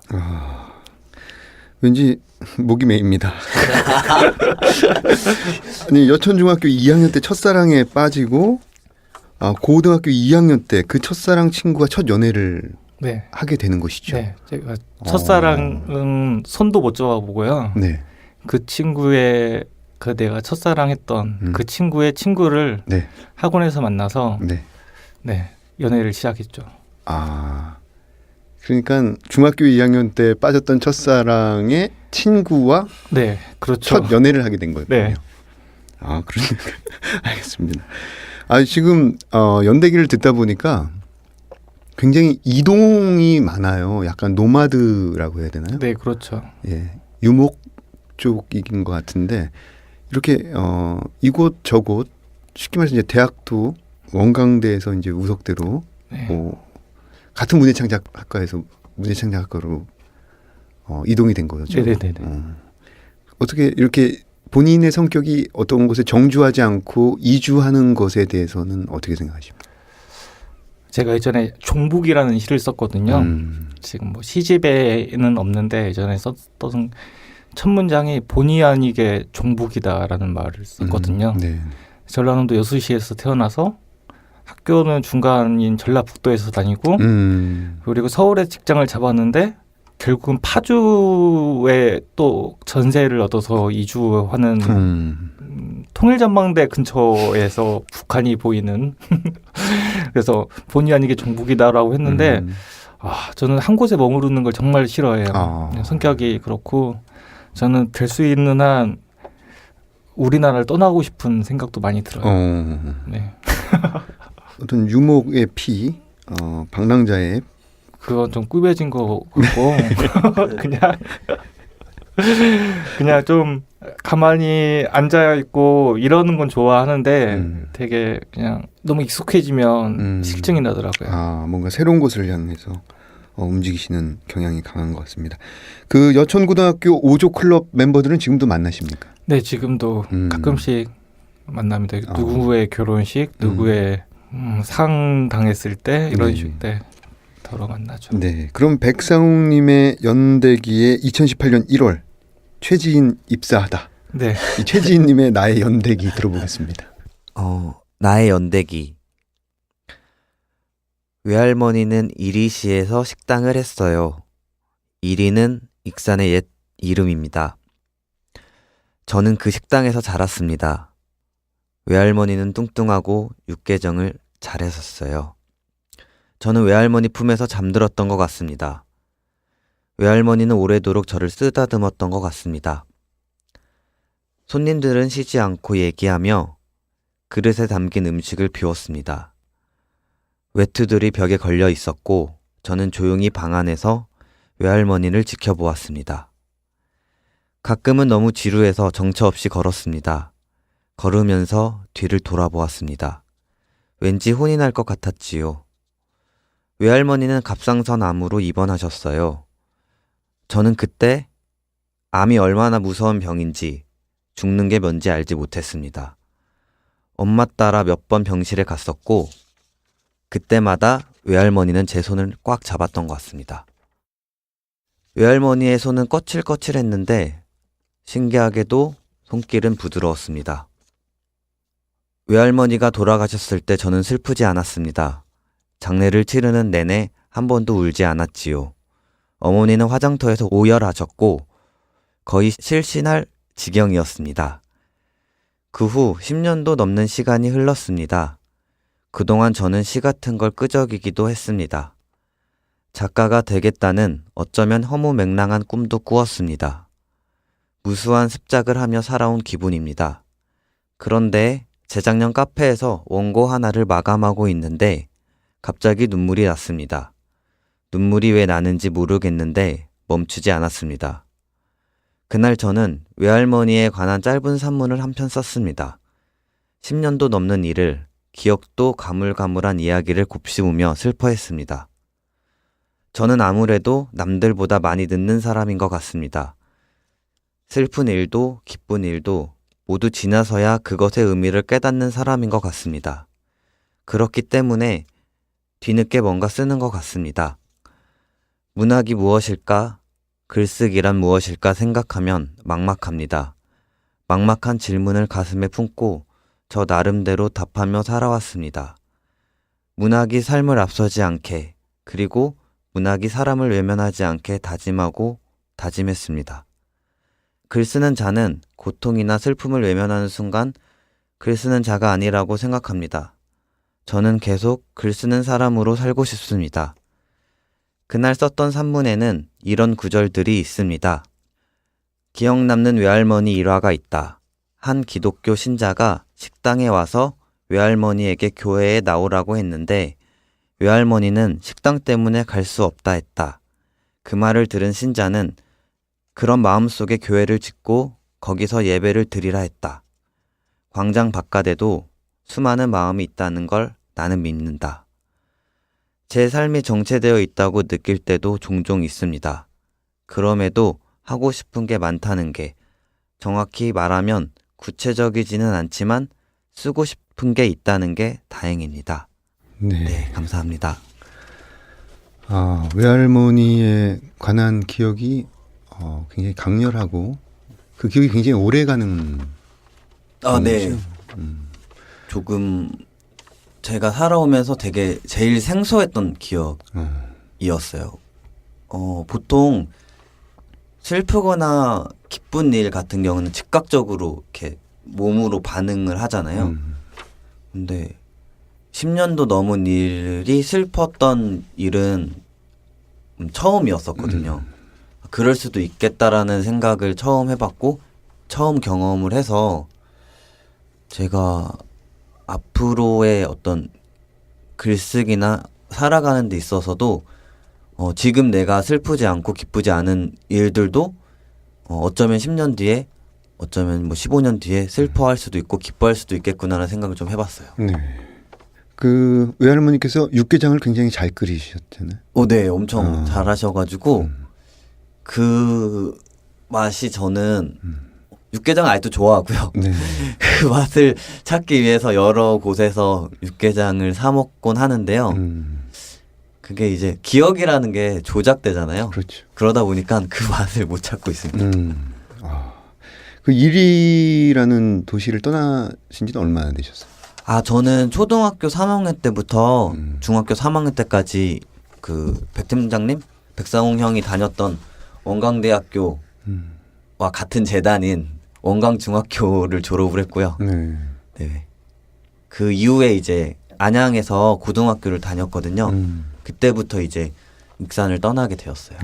왠지 목이 메입니다. 아니, 여천중학교 2학년 때 첫사랑에 빠지고 고등학교 2학년 때 그 첫사랑 친구가 첫 연애를 네. 하게 되는 것이죠. 네, 제가 첫사랑은 손도 못 잡아보고요. 네. 그 친구의 그 내가 첫사랑했던 그 친구의 친구를 네. 학원에서 만나서 네. 네, 연애를 시작했죠. 아, 그러니까 중학교 2학년 때 빠졌던 첫사랑의 친구와 네, 그렇죠. 첫 연애를 하게 된 거였군요. 네. 아, 그러니까 알겠습니다. 아, 지금 연대기를 듣다 보니까 굉장히 이동이 많아요. 약간 노마드라고 해야 되나요? 네, 그렇죠. 예, 유목 쪽인 것 같은데 이렇게 이곳 저곳 쉽게 말해서 이제 대학도 원광대에서 이제 우석대로 네. 같은 문예창작학과에서 문예창작학과로 이동이 된 거죠. 네네네. 어떻게 이렇게 본인의 성격이 어떤 곳에 정주하지 않고 이주하는 것에 대해서는 어떻게 생각하십니까? 제가 예전에 종북이라는 시를 썼거든요. 지금 뭐 시집에는 없는데 예전에 썼던 첫 문장이 본의 아니게 종북이다라는 말을 썼거든요. 네. 전라남도 여수시에서 태어나서 학교는 중간인 전라북도에서 다니고 그리고 서울에 직장을 잡았는데 결국은 파주에 또 전세를 얻어서 이주하는 통일전망대 근처에서 북한이 보이는 그래서 본의 아니게 종북이다라고 했는데 저는 한 곳에 머무르는 걸 정말 싫어해요. 성격이 그렇고 저는 될 수 있는 한 우리나라를 떠나고 싶은 생각도 많이 들어요. 네. 어떤 유목의 피, 방랑자의 그건 좀 꾸며진 거 같고 그냥 좀 가만히 앉아 있고 이러는 건 좋아하는데 되게 그냥 너무 익숙해지면 실증이 나더라고요. 뭔가 새로운 곳을 향해서 움직이시는 경향이 강한 것 같습니다. 그 여천고등학교 5조 클럽 멤버들은 지금도 만나십니까? 네, 지금도 가끔씩 만납니다. 누구의 결혼식, 누구의 상 당했을 때 이런 식 때 더러 만나죠. 네, 그럼 백상욱님의 연대기에 2018년 1월 최지인 입사하다. 네, 이 최지인님의 나의 연대기 들어보겠습니다. 나의 연대기. 외할머니는 이리시에서 식당을 했어요. 이리는 익산의 옛 이름입니다. 저는 그 식당에서 자랐습니다. 외할머니는 뚱뚱하고 육개정을 잘했었어요. 저는 외할머니 품에서 잠들었던 것 같습니다. 외할머니는 오래도록 저를 쓰다듬었던 것 같습니다. 손님들은 쉬지 않고 얘기하며 그릇에 담긴 음식을 비웠습니다. 외투들이 벽에 걸려 있었고 저는 조용히 방 안에서 외할머니를 지켜보았습니다. 가끔은 너무 지루해서 정처 없이 걸었습니다. 걸으면서 뒤를 돌아보았습니다. 왠지 혼이 날 것 같았지요. 외할머니는 갑상선 암으로 입원하셨어요. 저는 그때 암이 얼마나 무서운 병인지 죽는 게 뭔지 알지 못했습니다. 엄마 따라 몇 번 병실에 갔었고 그때마다 외할머니는 제 손을 꽉 잡았던 것 같습니다. 외할머니의 손은 거칠거칠했는데 신기하게도 손길은 부드러웠습니다. 외할머니가 돌아가셨을 때 저는 슬프지 않았습니다. 장례를 치르는 내내 한 번도 울지 않았지요. 어머니는 화장터에서 오열하셨고 거의 실신할 지경이었습니다. 그 후 10년도 넘는 시간이 흘렀습니다. 그동안 저는 시 같은 걸 끄적이기도 했습니다. 작가가 되겠다는 어쩌면 허무맹랑한 꿈도 꾸었습니다. 무수한 습작을 하며 살아온 기분입니다. 그런데 재작년 카페에서 원고 하나를 마감하고 있는데 갑자기 눈물이 났습니다. 눈물이 왜 나는지 모르겠는데 멈추지 않았습니다. 그날 저는 외할머니에 관한 짧은 산문을 한 편 썼습니다. 10년도 넘는 일을, 기억도 가물가물한 이야기를 곱씹으며 슬퍼했습니다. 저는 아무래도 남들보다 많이 늦는 사람인 것 같습니다. 슬픈 일도 기쁜 일도 모두 지나서야 그것의 의미를 깨닫는 사람인 것 같습니다. 그렇기 때문에 뒤늦게 뭔가 쓰는 것 같습니다. 문학이 무엇일까? 글쓰기란 무엇일까 생각하면 막막합니다. 막막한 질문을 가슴에 품고 저 나름대로 답하며 살아왔습니다. 문학이 삶을 앞서지 않게, 그리고 문학이 사람을 외면하지 않게 다짐하고 다짐했습니다. 글 쓰는 자는 고통이나 슬픔을 외면하는 순간 글 쓰는 자가 아니라고 생각합니다. 저는 계속 글 쓰는 사람으로 살고 싶습니다. 그날 썼던 산문에는 이런 구절들이 있습니다. 기억 남는 외할머니 일화가 있다. 한 기독교 신자가 식당에 와서 외할머니에게 교회에 나오라고 했는데 외할머니는 식당 때문에 갈 수 없다 했다. 그 말을 들은 신자는 그런 마음속에 교회를 짓고 거기서 예배를 드리라 했다. 광장 바깥에도 수많은 마음이 있다는 걸 나는 믿는다. 제 삶이 정체되어 있다고 느낄 때도 종종 있습니다. 그럼에도 하고 싶은 게 많다는 게, 정확히 말하면 구체적이지는 않지만 쓰고 싶은 게 있다는 게 다행입니다. 네, 감사합니다. 아, 외할머니에 관한 기억이 굉장히 강렬하고 그 기억이 굉장히 오래가는 네. 조금 제가 살아오면서 되게 제일 생소했던 기억이었어요. 보통 슬프거나 기쁜 일 같은 경우는 즉각적으로 이렇게 몸으로 반응을 하잖아요. 근데 10년도 넘은 일이 슬펐던 일은 처음이었었거든요. 그럴 수도 있겠다라는 생각을 처음 해봤고 처음 경험을 해서 제가 앞으로의 어떤 글쓰기나 살아가는 데 있어서도 지금 내가 슬프지 않고 기쁘지 않은 일들도 어쩌면 10년 뒤에 어쩌면 뭐 15년 뒤에 슬퍼할 수도 있고 기뻐할 수도 있겠구나라는 생각을 좀 해봤어요. 네. 그 외할머니께서 육개장을 굉장히 잘 끓이셨잖아요. 네, 엄청 잘하셔가지고 그 맛이 저는 육개장 아직도 좋아하고요. 네. 그 맛을 찾기 위해서 여러 곳에서 육개장을 사 먹곤 하는데요. 그게 이제 기억이라는 게 조작되잖아요. 그렇죠. 그러다 보니까 그 맛을 못 찾고 있습니다. 그 이리라는 도시를 떠나신 지는 얼마나 되셨어요? 저는 초등학교 3학년 때부터 중학교 3학년 때까지 그 백 팀장님, 백상홍 형이 다녔던 원광대학교와 같은 재단인 원광중학교를 졸업을 했고요. 네. 그 이후에 이제 안양에서 고등학교를 다녔거든요. 그때부터 이제 익산을 떠나게 되었어요.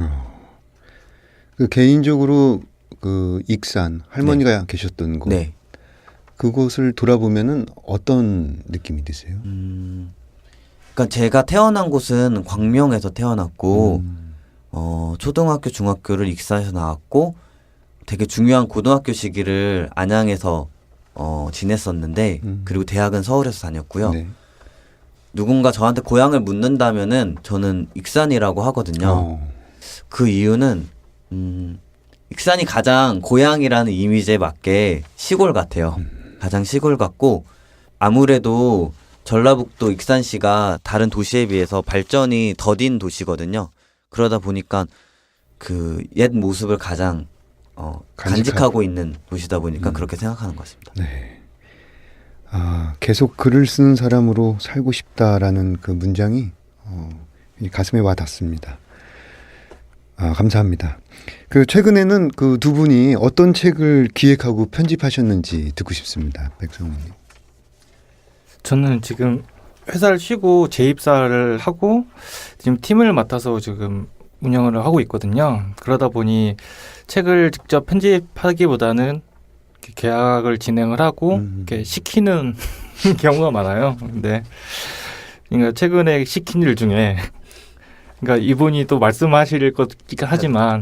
그 개인적으로 그 익산 할머니가 계셨던 곳, 네. 그곳을 돌아보면은 어떤 느낌이 드세요? 그러니까 제가 태어난 곳은 광명에서 태어났고 음. 초등학교, 중학교를 익산에서 나왔고 되게 중요한 고등학교 시기를 안양에서 지냈었는데 그리고 대학은 서울에서 다녔고요. 네. 누군가 저한테 고향을 묻는다면은 저는 익산이라고 하거든요. 그 이유는 익산이 가장 고향이라는 이미지에 맞게 시골 같아요. 가장 시골 같고 아무래도 전라북도 익산시가 다른 도시에 비해서 발전이 더딘 도시거든요. 그러다 보니까 그 옛 모습을 가장 간직하고 있는 도시다 보니까 그렇게 생각하는 것 같습니다. 네. 아, 계속 글을 쓰는 사람으로 살고 싶다라는 그 문장이 가슴에 와 닿습니다. 아, 감사합니다. 그 최근에는 그 두 분이 어떤 책을 기획하고 편집하셨는지 듣고 싶습니다. 백성훈님. 저는 지금 회사를 쉬고 재입사를 하고 지금 팀을 맡아서 지금 운영을 하고 있거든요. 그러다 보니 책을 직접 편집하기보다는 이렇게 계약을 진행을 하고 이렇게 시키는 경우가 많아요. 근데 그러니까 최근에 시킨 일 중에 그러니까 이분이 또 말씀하실 것 같긴 하지만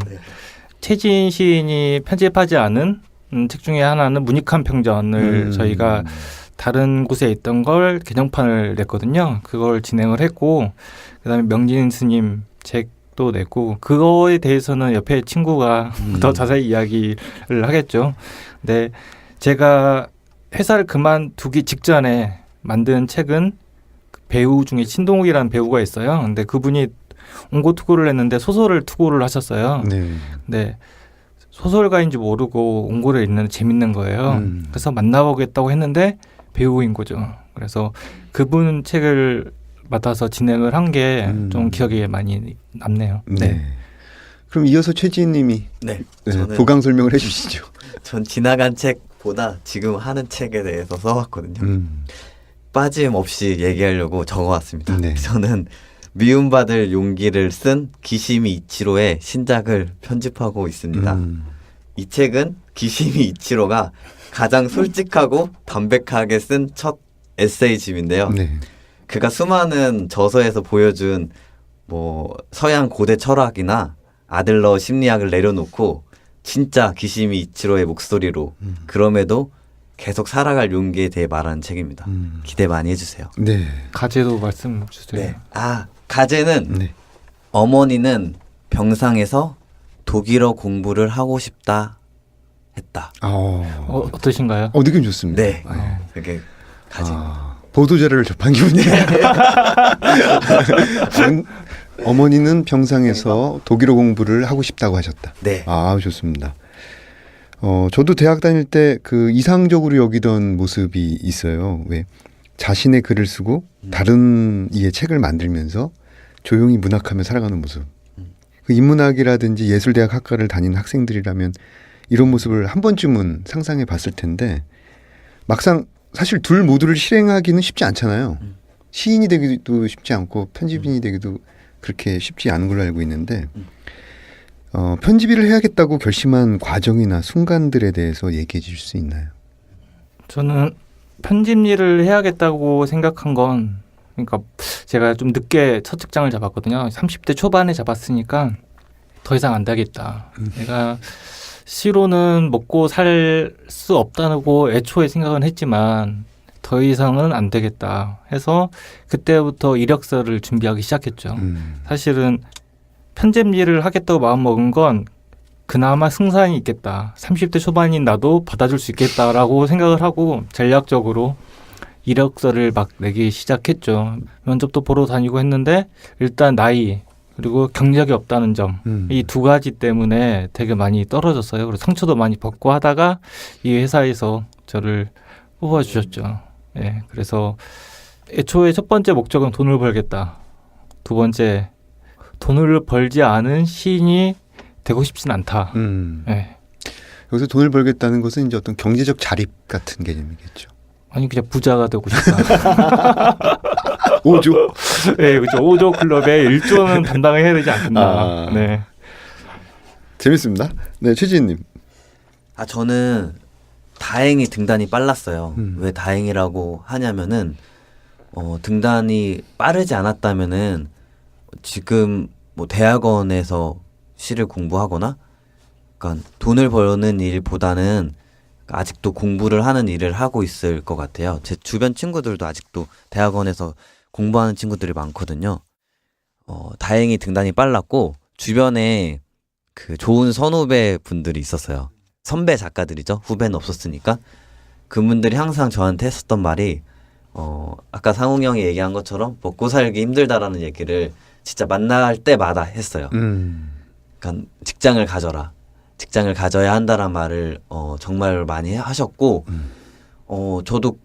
최진 시인이 편집하지 않은 책 중에 하나는 문익한 평전을 저희가 다른 곳에 있던 걸 개정판을 냈거든요. 그걸 진행을 했고 그다음에 명진 스님 책도 냈고 그거에 대해서는 옆에 친구가 더 자세히 이야기를 하겠죠. 근데 제가 회사를 그만두기 직전에 만든 책은 배우 중에 신동욱이라는 배우가 있어요. 근데 그분이 원고 투고를 했는데 소설을 투고를 하셨어요. 네. 근데 소설가인지 모르고 원고를 읽는 재밌는 거예요. 그래서 만나보겠다고 했는데 배우인 거죠. 그래서 그분 책을 맡아서 진행을 한 게 좀 기억에 많이 남네요. 네. 그럼 이어서 최지인님이 네. 보강 설명을 해주시죠. 전 지나간 책보다 지금 하는 책에 대해서 써왔거든요. 빠짐없이 얘기하려고 적어왔습니다. 네. 저는 미움받을 용기를 쓴 기시미 이치로의 신작을 편집하고 있습니다. 이 책은 기시미 이치로가 가장 솔직하고 담백하게 쓴 첫 에세이집인데요. 네. 그가 수많은 저서에서 보여준 뭐 서양 고대 철학이나 아들러 심리학을 내려놓고 진짜 기시미 이치로의 목소리로 그럼에도 계속 살아갈 용기에 대해 말하는 책입니다. 기대 많이 해주세요. 네. 가제도 말씀 주세요. 네. 가제는 네. 어머니는 병상에서 독일어 공부를 하고 싶다 했다. 어떠신가요? 느낌 좋습니다. 네. 그게 가제. 보도자료를 접한 기분이에요. 어머니는 병상에서 독일어 공부를 하고 싶다고 하셨다. 네. 좋습니다. 저도 대학 다닐 때 그 이상적으로 여기던 모습이 있어요. 왜 자신의 글을 쓰고 다른 이의 책을 만들면서 조용히 문학하며 살아가는 모습. 그 인문학이라든지 예술대학 학과를 다닌 학생들이라면 이런 모습을 한 번쯤은 상상해 봤을 텐데 막상 사실 둘 모두를 실행하기는 쉽지 않잖아요. 시인이 되기도 쉽지 않고 편집인이 되기도 그렇게 쉽지 않은 걸로 알고 있는데 편집일을 해야겠다고 결심한 과정이나 순간들에 대해서 얘기해 주실 수 있나요? 저는 편집 일을 해야겠다고 생각한 건 그러니까 제가 좀 늦게 첫 직장을 잡았거든요. 30대 초반에 잡았으니까 더 이상 안 되겠다. 내가 시로는 먹고 살 수 없다고 애초에 생각은 했지만 더 이상은 안 되겠다 해서 그때부터 이력서를 준비하기 시작했죠. 사실은 편집 일을 하겠다고 마음먹은 건 그나마 승산이 있겠다. 30대 초반인 나도 받아줄 수 있겠다라고 생각을 하고 전략적으로 이력서를 막 내기 시작했죠. 면접도 보러 다니고 했는데 일단 나이 그리고 경력이 없다는 점 이 두 가지 때문에 되게 많이 떨어졌어요. 그래서 상처도 많이 받고 하다가 이 회사에서 저를 뽑아주셨죠. 예, 그래서 애초에 첫 번째 목적은 돈을 벌겠다. 두 번째 돈을 벌지 않은 시인이 되고 싶진 않다. 예. 여기서 돈을 벌겠다는 것은 이제 어떤 경제적 자립 같은 개념이겠죠. 아니 그냥 부자가 되고 싶다. 5조. 네, 그렇죠. 5조 클럽에 1조는 담당을 해야 되지 않겠나. 네. 재밌습니다. 네, 최지은님. 저는 다행히 등단이 빨랐어요. 음. 왜 다행이라고 하냐면은 등단이 빠르지 않았다면은 지금 뭐 대학원에서 시를 공부하거나 그러니까 돈을 버는 일보다는 아직도 공부를 하는 일을 하고 있을 것 같아요. 제 주변 친구들도 아직도 대학원에서 공부하는 친구들이 많거든요. 다행히 등단이 빨랐고 주변에 그 좋은 선후배 분들이 있었어요. 선배 작가들이죠. 후배는 없었으니까. 그분들이 항상 저한테 했었던 말이 아까 상웅 형이 얘기한 것처럼 먹고 살기 힘들다라는 얘기를 진짜 만날 때마다 했어요. 그러니까 직장을 가져라. 직장을 가져야 한다란 말을 정말 많이 하셨고 저도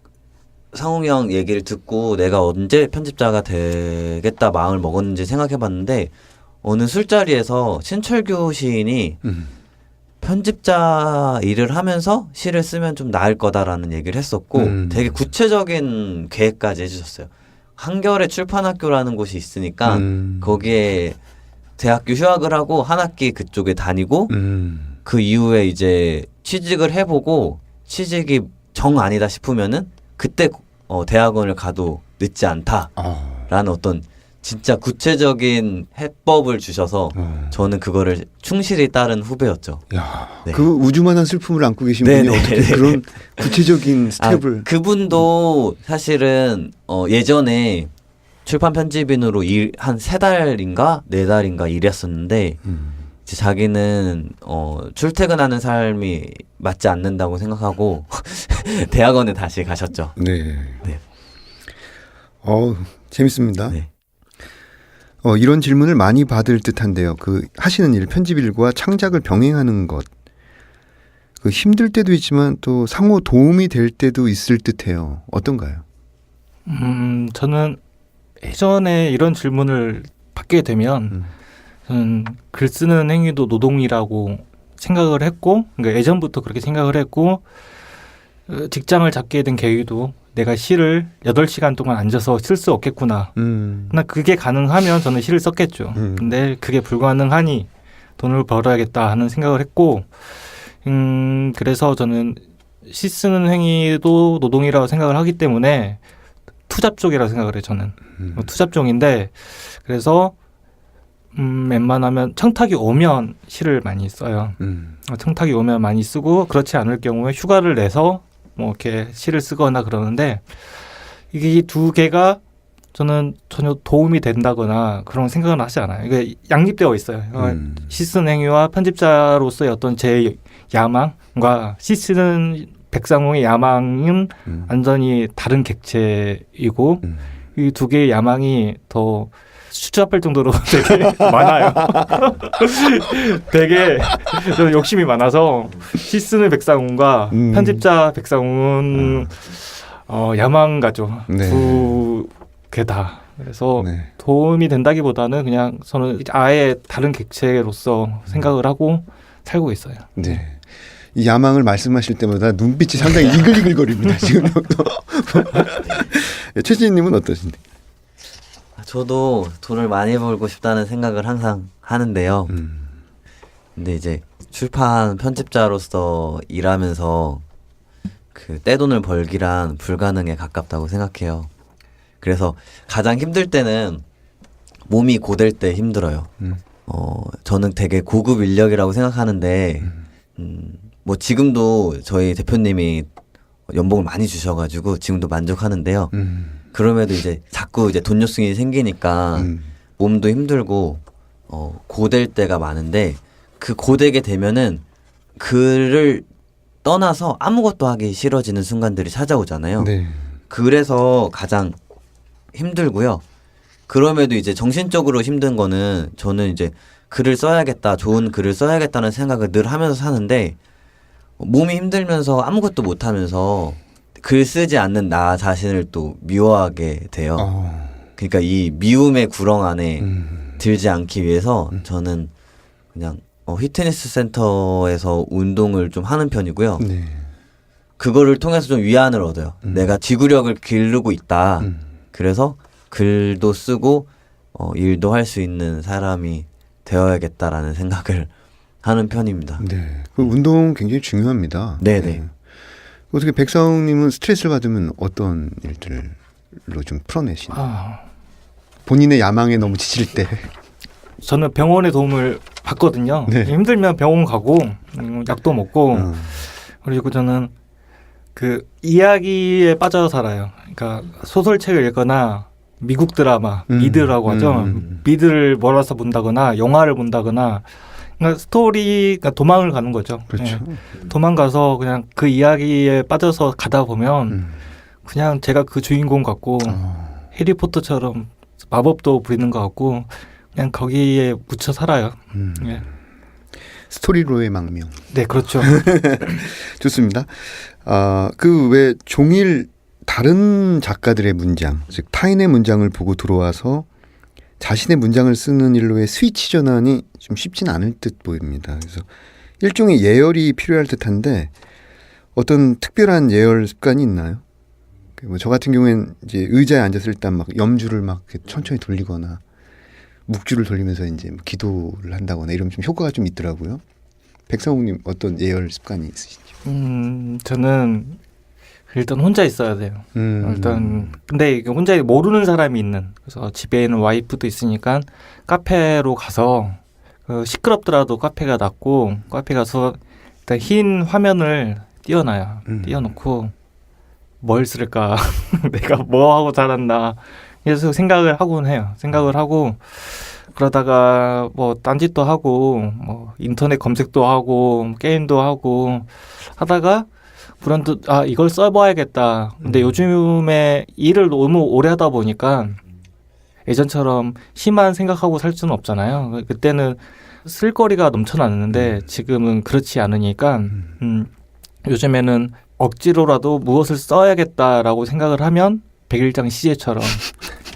상웅이 형 얘기를 듣고 내가 언제 편집자가 되겠다 마음을 먹었는지 생각해봤는데 어느 술자리에서 신철교 시인이 편집자 일을 하면서 시를 쓰면 좀 나을 거다라는 얘기를 했었고 되게 구체적인 계획까지 해주셨어요. 한겨레 출판학교라는 곳이 있으니까 거기에 대학교 휴학을 하고 한 학기 그쪽에 다니고 그 이후에 이제 취직을 해보고 취직이 정 아니다 싶으면은 그때 대학원을 가도 늦지 않다라는 어떤 진짜 구체적인 해법을 주셔서 저는 그거를 충실히 따른 후배였죠. 야, 네. 그 우주만한 슬픔을 안고 계신 네네. 분이 어떻게 그런 구체적인 스텝을 그분도 사실은 예전에 출판 편집인으로 한 3달인가 4달인가 일했었는데 이제 자기는 출퇴근하는 삶이 맞지 않는다고 생각하고 대학원에 다시 가셨죠. 네. 네. 재밌습니다. 네. 이런 질문을 많이 받을 듯한데요. 그 하시는 일, 편집 일과 창작을 병행하는 것. 그 힘들 때도 있지만 또 상호 도움이 될 때도 있을 듯해요. 어떤가요? 저는 예전에 이런 질문을 받게 되면 저는 글 쓰는 행위도 노동이라고 생각을 했고, 그러니까 예전부터 그렇게 생각을 했고, 직장을 잡게 된 계기도 내가 시를 8시간 동안 앉아서 쓸 수 없겠구나. 나 그게 가능하면 저는 시를 썼겠죠. 근데 그게 불가능하니 돈을 벌어야겠다 하는 생각을 했고, 그래서 저는 시 쓰는 행위도 노동이라고 생각을 하기 때문에 투잡족이라고 생각을 해요. 저는 투잡종인데, 그래서 웬만하면 청탁이 오면 시를 많이 써요. 청탁이 오면 많이 쓰고, 그렇지 않을 경우에 휴가를 내서 뭐 이렇게 시를 쓰거나 그러는데, 이게 이 두 개가 저는 전혀 도움이 된다거나 그런 생각은 하지 않아요. 이게 양립되어 있어요. 시 쓰는 행위와 편집자로서의 어떤 제 야망과 시 쓰는 백상홍의 야망은 완전히 다른 객체이고, 이 두 개의 야망이 더 추잡할 정도로 되게 많아요. 되게 저는 욕심이 많아서 시 쓰는 백상훈과 편집자 백상훈은 야망가죠. 네. 두 개 다. 그래서 네. 도움이 된다기보다는 그냥 저는 아예 다른 객체로서 생각을 하고 살고 있어요. 네. 이 야망을 말씀하실 때마다 눈빛이 상당히 이글이글거립니다. 지금 최지인님은 어떠신데? 저도 돈을 많이 벌고 싶다는 생각을 항상 하는데요. 근데 이제 출판 편집자로서 일하면서 그 떼돈을 벌기란 불가능에 가깝다고 생각해요. 그래서 가장 힘들 때는 몸이 고될 때 힘들어요. 저는 되게 고급 인력이라고 생각하는데 뭐 지금도 저희 대표님이 연봉을 많이 주셔가지고 지금도 만족하는데요. 그럼에도 이제 자꾸 이제 돈 욕심이 생기니까 몸도 힘들고 고될 때가 많은데, 그 고되게 되면은 글을 떠나서 아무것도 하기 싫어지는 순간들이 찾아오잖아요. 네. 그래서 가장 힘들고요. 그럼에도 이제 정신적으로 힘든 거는 저는 이제 글을 써야겠다, 좋은 글을 써야겠다는 생각을 늘 하면서 사는데, 몸이 힘들면서 아무것도 못 하면서 글 쓰지 않는 나 자신을 또 미워하게 돼요. 그러니까 이 미움의 구렁 안에 들지 않기 위해서 저는 그냥 피트니스 센터에서 운동을 좀 하는 편이고요. 네. 그거를 통해서 좀 위안을 얻어요. 내가 지구력을 기르고 있다. 그래서 글도 쓰고 일도 할 수 있는 사람이 되어야겠다라는 생각을 하는 편입니다. 네. 그 운동 굉장히 중요합니다. 네네. 어떻게 백사웅님은 스트레스를 받으면 어떤 일들로 좀 풀어내시나요? 본인의 야망에 너무 지칠 때. 저는 병원의 도움을 받거든요. 네. 힘들면 병원 가고 약도 먹고 그리고 저는 그 이야기에 빠져 살아요. 그러니까 소설책을 읽거나 미국 드라마, 미드라고 하죠. 미드를 몰아서 본다거나 영화를 본다거나 그러니까 스토리가 도망을 가는 거죠. 그렇죠. 예. 도망가서 그냥 그 이야기에 빠져서 가다 보면 그냥 제가 그 주인공 같고 해리포터처럼 마법도 부리는 것 같고 그냥 거기에 묻혀 살아요. 예. 스토리로의 망명. 네, 그렇죠. 좋습니다. 그 왜 종일 다른 작가들의 문장, 즉 타인의 문장을 보고 들어와서 자신의 문장을 쓰는 일로의 스위치 전환이 좀 쉽진 않을 듯 보입니다. 그래서 일종의 예열이 필요할 듯한데 어떤 특별한 예열 습관이 있나요? 뭐 저 같은 경우엔 이제 의자에 앉았을 때 막 염주를 막 이렇게 천천히 돌리거나 묵주를 돌리면서 이제 기도를 한다거나 이러면 좀 효과가 좀 있더라고요. 백상욱님 어떤 예열 습관이 있으신지? 저는 일단 혼자 있어야 돼요. 일단 근데 이게 혼자 모르는 사람이 있는 그래서 집에는 와이프도 있으니까 카페로 가서 시끄럽더라도 카페가 낫고 카페 가서 일단 흰 화면을 띄워놔요. 띄워놓고 뭘 쓸까 내가 뭐 하고 자랐나 계속 생각을 하곤 해요. 생각을 하고 그러다가 뭐 딴짓도 하고 뭐 인터넷 검색도 하고 게임도 하고 하다가 불현듯 이걸 써봐야겠다. 근데 요즘에 일을 너무 오래 하다 보니까 예전처럼 시만 생각하고 살 수는 없잖아요. 그때는 쓸거리가 넘쳐났는데 지금은 그렇지 않으니까 요즘에는 억지로라도 무엇을 써야겠다라고 생각을 하면 백일장 시제처럼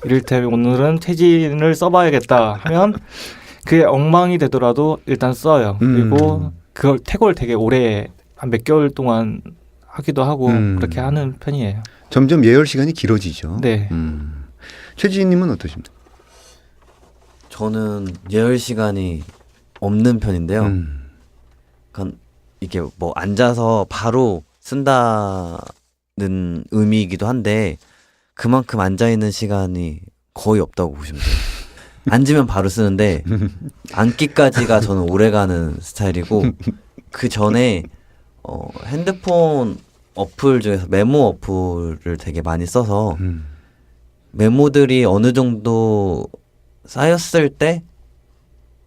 이를테면 오늘은 최진을 써봐야겠다 하면 그게 엉망이 되더라도 일단 써요. 그리고 그걸 태고를 되게 오래 한 몇 개월 동안 하기도 하고 그렇게 하는 편이에요. 점점 예열 시간이 길어지죠. 네. 최지희님은 어떠십니까? 저는 예열 시간이 없는 편인데요. 그러니까 이게 뭐 앉아서 바로 쓴다는 의미이기도 한데 그만큼 앉아있는 시간이 거의 없다고 보시면 돼요. 앉으면 바로 쓰는데 앉기까지가 저는 오래가는 스타일이고 그 전에 핸드폰 어플 중에서 메모 어플을 되게 많이 써서 메모들이 어느 정도 쌓였을 때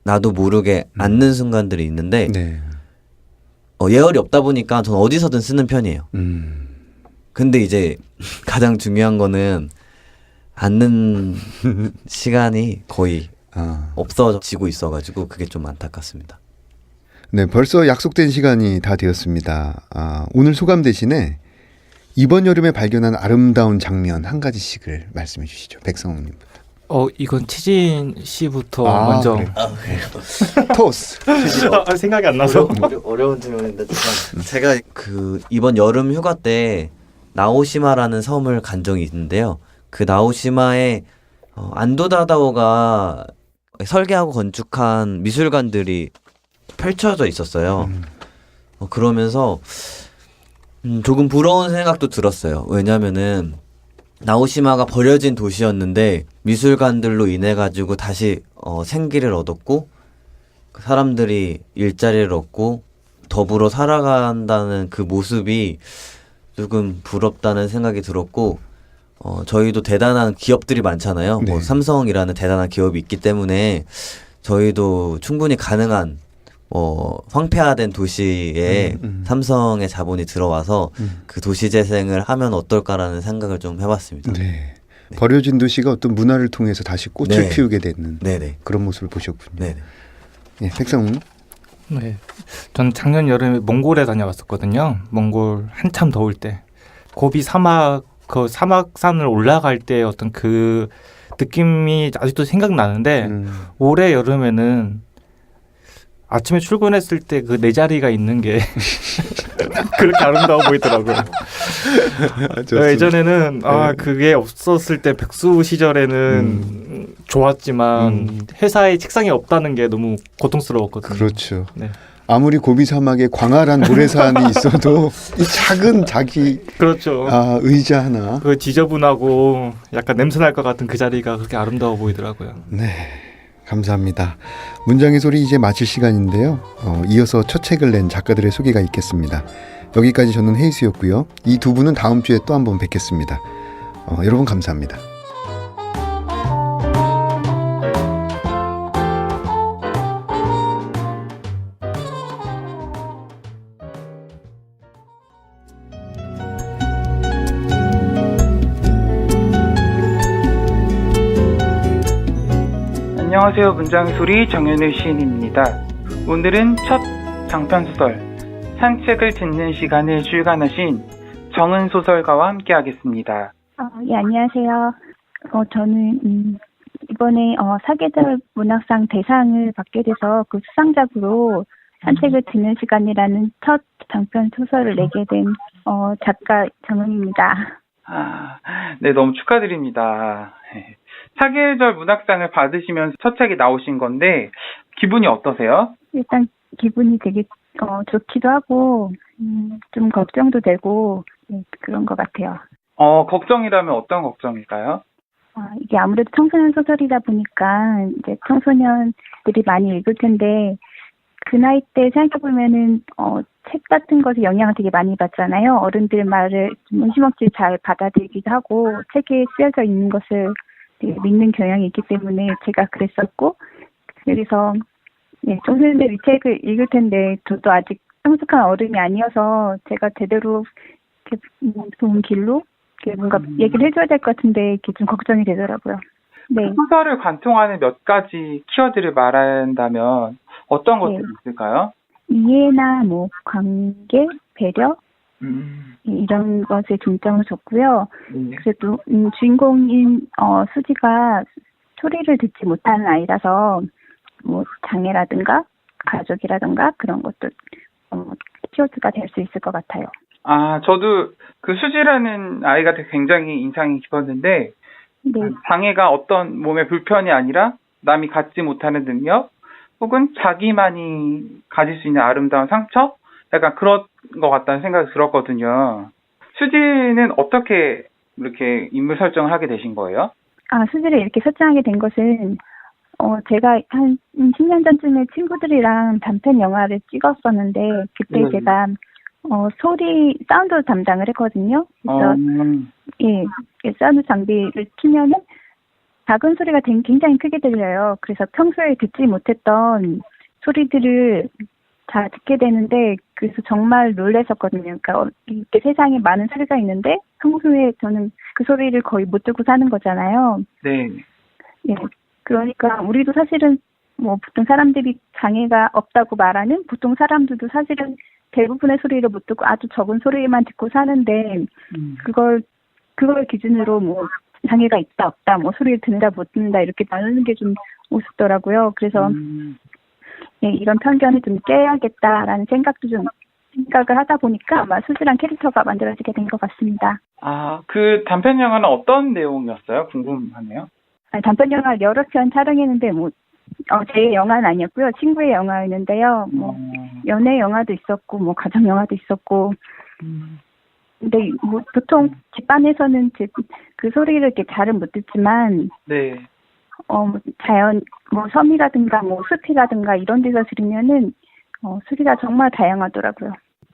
나도 모르게 앉는 순간들이 있는데 네. 예열이 없다 보니까 저는 어디서든 쓰는 편이에요. 근데 이제 가장 중요한 거는 앉는 시간이 거의 없어지고 있어가지고 그게 좀 안타깝습니다. 네, 벌써 약속된 시간이 다 되었습니다. 오늘 소감 대신에 이번 여름에 발견한 아름다운 장면 한 가지씩을 말씀해 주시죠. 백성욱님부터. 이건 최진 씨부터 먼저. 그래요. 토스. 생각이 안 나서. 어려운 질문인데 제가 그 이번 여름 휴가 때 나오시마라는 섬을 간 적이 있는데요. 그 나오시마에 안도다다오가 설계하고 건축한 미술관들이 펼쳐져 있었어요. 그러면서 조금 부러운 생각도 들었어요. 왜냐면은 나오시마가 버려진 도시였는데 미술관들로 인해 가지고 다시 생기를 얻었고 사람들이 일자리를 얻고 더불어 살아간다는 그 모습이 조금 부럽다는 생각이 들었고 저희도 대단한 기업들이 많잖아요. 네. 뭐 삼성이라는 대단한 기업이 있기 때문에 저희도 충분히 가능한 황폐화된 도시에 삼성의 자본이 들어와서 그 도시 재생을 하면 어떨까라는 생각을 좀 해봤습니다. 네. 버려진 도시가 어떤 문화를 통해서 다시 꽃을 네. 피우게 되는 네네. 그런 모습을 보셨군요. 네네. 네, 백상욱. 네. 전 작년 여름에 몽골에 다녀왔었거든요. 몽골 한참 더울 때. 고비 사막, 그 사막산을 올라갈 때 어떤 그 느낌이 아직도 생각나는데 올해 여름에는 아침에 출근했을 때 그 내 자리가 있는 게 그렇게 아름다워 보이더라고요. 예전에는 그게 없었을 때 백수 시절에는 좋았지만 회사에 책상이 없다는 게 너무 고통스러웠거든요. 그렇죠. 네. 아무리 고비 사막에 광활한 모래산이 있어도 이 작은 자기 그렇죠. 의자 하나. 그 지저분하고 약간 냄새 날 것 같은 그 자리가 그렇게 아름다워 보이더라고요. 네, 감사합니다. 문장의 소리 이제 마칠 시간인데요. 이어서 첫 책을 낸 작가들의 소개가 있겠습니다. 여기까지 저는 헤이수였고요. 이 두 분은 다음 주에 또 한번 뵙겠습니다. 여러분 감사합니다. 안녕하세요. 문장의 소리 정현우 시인입니다. 오늘은 첫 장편소설 산책을 듣는 시간을 출간하신 정은 소설가와 함께 하겠습니다. 예, 안녕하세요. 저는 이번에 사계절 문학상 대상을 받게 돼서 그 수상작으로 산책을 듣는 시간이라는 첫 장편 소설을 내게 된 작가 정은입니다. 네, 너무 축하드립니다. 사계절 문학상을 받으시면서 첫 책이 나오신 건데 기분이 어떠세요? 일단 기분이 되게 좋기도 하고 좀 걱정도 되고 그런 것 같아요. 걱정이라면 어떤 걱정일까요? 이게 아무래도 청소년 소설이다 보니까 이제 청소년들이 많이 읽을 텐데 그 나이 때 생각해보면은 책 같은 것에 영향을 되게 많이 받잖아요. 어른들 말을 좀 의심없이 잘 받아들이기도 하고 책에 쓰여져 있는 것을 되게 믿는 경향이 있기 때문에 제가 그랬었고 그래서 청소년들 이 책을 읽을 텐데 저도 아직 성숙한 어른이 아니어서 제가 제대로 이렇게 좋은 길로 이렇게 뭔가 얘기를 해줘야 될 것 같은데 이게 좀 걱정이 되더라고요. 네. 소설을 관통하는 몇 가지 키워드를 말한다면 어떤 것들이 있을까요? 이해나 관계, 배려 이런 것에 중점을 줬고요. 그래도 주인공인 수지가 소리를 듣지 못하는 아이라서 장애라든가 가족이라든가 그런 것도 키워드가 될 수 있을 것 같아요. 저도 그 수지라는 아이가 되게 굉장히 인상이 깊었는데 네. 장애가 어떤 몸의 불편이 아니라 남이 갖지 못하는 능력 혹은 자기만이 가질 수 있는 아름다운 상처? 약간 그런 것 같다는 생각이 들었거든요. 수지는 어떻게 이렇게 인물 설정을 하게 되신 거예요? 수지를 이렇게 설정하게 된 것은 제가 한 10년 전쯤에 친구들이랑 단편 영화를 찍었었는데 그때 제가 소리 사운드 담당을 했거든요. 그래서 사운드 장비를 키면은 작은 소리가 굉장히 크게 들려요. 그래서 평소에 듣지 못했던 소리들을 다 듣게 되는데 그래서 정말 놀랐었거든요. 그러니까 이렇게 세상에 많은 소리가 있는데 평소에 저는 그 소리를 거의 못 듣고 사는 거잖아요. 네. 예. 그러니까 우리도 사실은 보통 사람들이 장애가 없다고 말하는 보통 사람들도 사실은 대부분의 소리를 못 듣고 아주 적은 소리만 듣고 사는데 그걸 기준으로 장애가 있다 없다 소리를 듣는다 못 듣는다 이렇게 나누는 게 좀 우습더라고요. 그래서 이런 편견을 좀 깨야겠다라는 생각을 하다 보니까 아마 수지란 캐릭터가 만들어지게 된 것 같습니다. 그 단편 영화는 어떤 내용이었어요? 궁금하네요. 단편 영화 여러 편 촬영했는데 제 영화는 아니었고요. 친구의 영화였는데요. 연애 영화도 있었고 가정 영화도 있었고 근데 보통 집안에서는 그 소리를 이렇게 잘은 못 듣지만 네. 자연 섬이라든가 숲이라든가 이런 데서 들으면은 소리가 정말 다양하더라고요.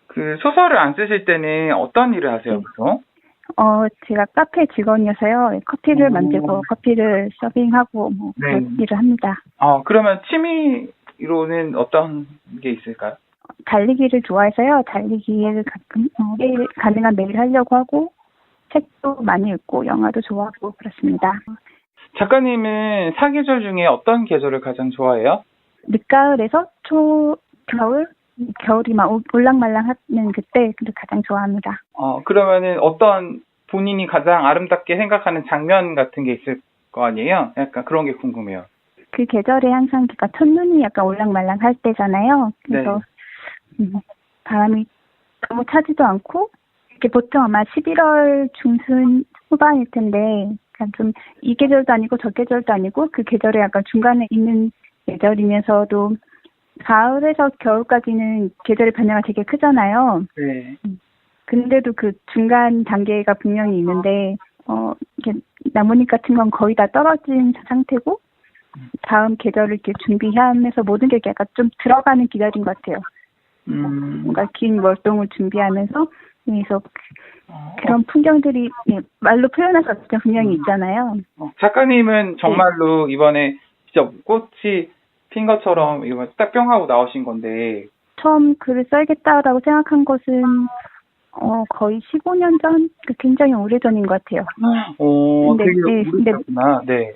그 소설을 안 쓰실 때는 어떤 일을 하세요, 보통? 제가 카페 직원이어서요. 커피를 만들고 커피를 서빙하고 그런 일을 합니다. 그러면 취미로는 어떤 게 있을까요? 달리기를 좋아해서요. 달리기를 가끔 가능한 매일 하려고 하고 책도 많이 읽고 영화도 좋아하고 그렇습니다. 작가님은 사계절 중에 어떤 계절을 가장 좋아해요? 늦가을에서 초겨울, 겨울이 막 올랑말랑하는 그때 가장 좋아합니다. 그러면은 어떤 본인이 가장 아름답게 생각하는 장면 같은 게 있을 거 아니에요? 약간 그런 게 궁금해요. 그 계절에 항상 첫눈이 약간 올랑말랑할 때잖아요. 그래서 바람이 너무 차지도 않고 이렇게 보통 아마 11월 중순 후반일 텐데 좀 이 계절도 아니고 저 계절도 아니고 그 계절에 약간 중간에 있는 계절이면서도 가을에서 겨울까지는 계절의 변화가 되게 크잖아요. 네. 근데도 그 중간 단계가 분명히 있는데, 이렇게 나뭇잎 같은 건 거의 다 떨어진 상태고, 다음 계절을 이렇게 준비하면서 모든 게 약간 좀 들어가는 기절인 것 같아요. 뭔가 긴 월동을 준비하면서, 그래서 그런 풍경들이 말로 표현할 수 없지만 분명히 있잖아요. 작가님은 정말로 이번에 진짜 꽃이 핀 것처럼 이거 딱 뿅 하고 나오신 건데. 처음 글을 써야겠다라고 생각한 것은 거의 15년 전, 굉장히 오래전인 것 같아요. 되게 오래됐구나. 네.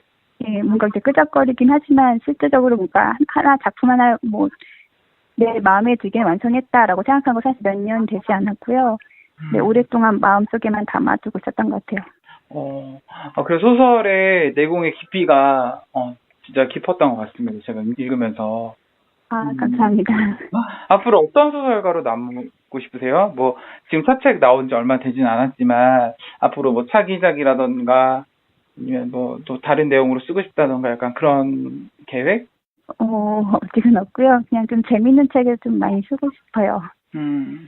예, 뭔가 이제 끄적거리긴 하지만 실제적으로 뭔가 작품 하나 내 마음에 들게 완성했다라고 생각한 거 사실 몇 년 되지 않았고요. 네, 오랫동안 마음속에만 담아두고 있었던 것 같아요. 그 소설의 내공의 깊이가 진짜 깊었던 것 같습니다. 제가 읽으면서. 감사합니다. 앞으로 어떤 소설가로 남고 싶으세요? 뭐 지금 첫 책 나온 지 얼마 되진 않았지만 앞으로 뭐 차기작이라던가 아니면 뭐 또 다른 내용으로 쓰고 싶다던가 약간 그런 계획? 지금 없고요. 그냥 좀 재밌는 책을 좀 많이 쓰고 싶어요.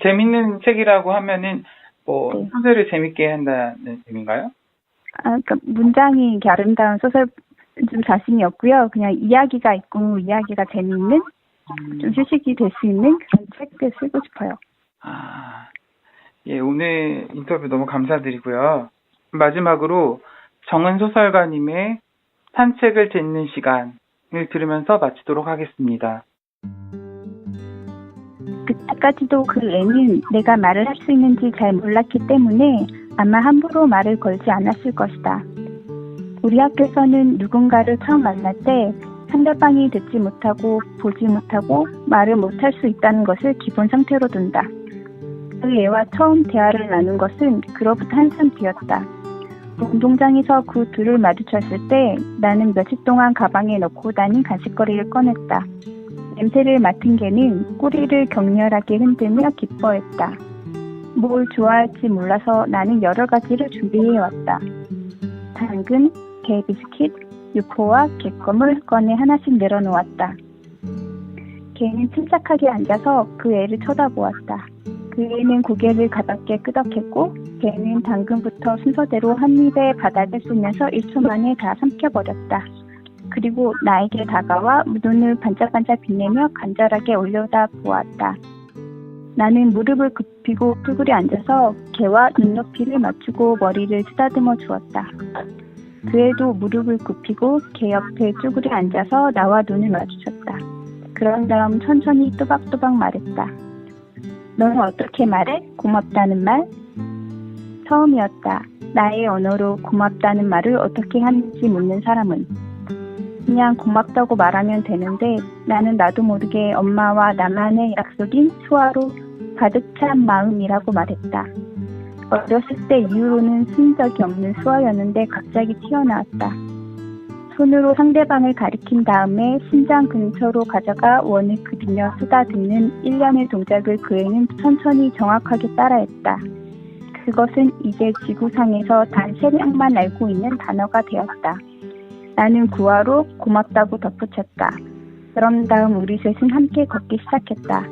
재밌는 책이라고 하면은 뭐 네. 소설을 재밌게 한다는 의미인가요? 그러니까 문장이 이렇게 아름다운 소설 좀 자신이 없고요. 그냥 이야기가 있고 이야기가 재미있는 좀 휴식이 될 수 있는 그런 책을 쓰고 싶어요. 예, 오늘 인터뷰 너무 감사드리고요. 마지막으로 정은 소설가님의 산책을 듣는 시간을 들으면서 마치도록 하겠습니다. 그때까지도 그 애는 내가 말을 할 수 있는지 잘 몰랐기 때문에 아마 함부로 말을 걸지 않았을 것이다. 우리 학교에서는 누군가를 처음 만날 때 상대방이 듣지 못하고 보지 못하고 말을 못할 수 있다는 것을 기본 상태로 둔다. 그 애와 처음 대화를 나눈 것은 그로부터 한참 뒤였다. 운동장에서 그 둘을 마주쳤을 때 나는 며칠 동안 가방에 넣고 다닌 간식거리를 꺼냈다. 냄새를 맡은 개는 꼬리를 격렬하게 흔들며 기뻐했다. 뭘 좋아할지 몰라서 나는 여러 가지를 준비해왔다. 당근, 게 비스킷, 유포와 개껌을 꺼내 하나씩 내려놓았다. 개는 침착하게 앉아서 그 애를 쳐다보았다. 그 애는 고개를 가볍게 끄덕했고 개는 당근부터 순서대로 한 입에 바닥을 쏘면서 1초 만에 다 삼켜버렸다. 그리고 나에게 다가와 눈을 반짝반짝 빛내며 간절하게 올려다 보았다. 나는 무릎을 굽히고 쭈그려 앉아서 개와 눈높이를 맞추고 머리를 쓰다듬어 주었다. 그 애도 무릎을 굽히고 개 옆에 쭈그려 앉아서 나와 눈을 마주쳤다. 그런 다음 천천히 또박또박 말했다. 너는 어떻게 말해? 고맙다는 말? 처음이었다. 나의 언어로 고맙다는 말을 어떻게 하는지 묻는 사람은. 그냥 고맙다고 말하면 되는데 나는 나도 모르게 엄마와 나만의 약속인 수화로 가득 찬 마음이라고 말했다. 어렸을 때 이후로는 쓴 적이 없는 수화였는데 갑자기 튀어나왔다. 손으로 상대방을 가리킨 다음에 심장 근처로 가져가 원을 그리며 쓰다듬는 일련의 동작을 그 애는 천천히 정확하게 따라했다. 그것은 이제 지구상에서 단 3명만 알고 있는 단어가 되었다. 나는 구화로 고맙다고 덧붙였다. 그런 다음 우리 셋은 함께 걷기 시작했다.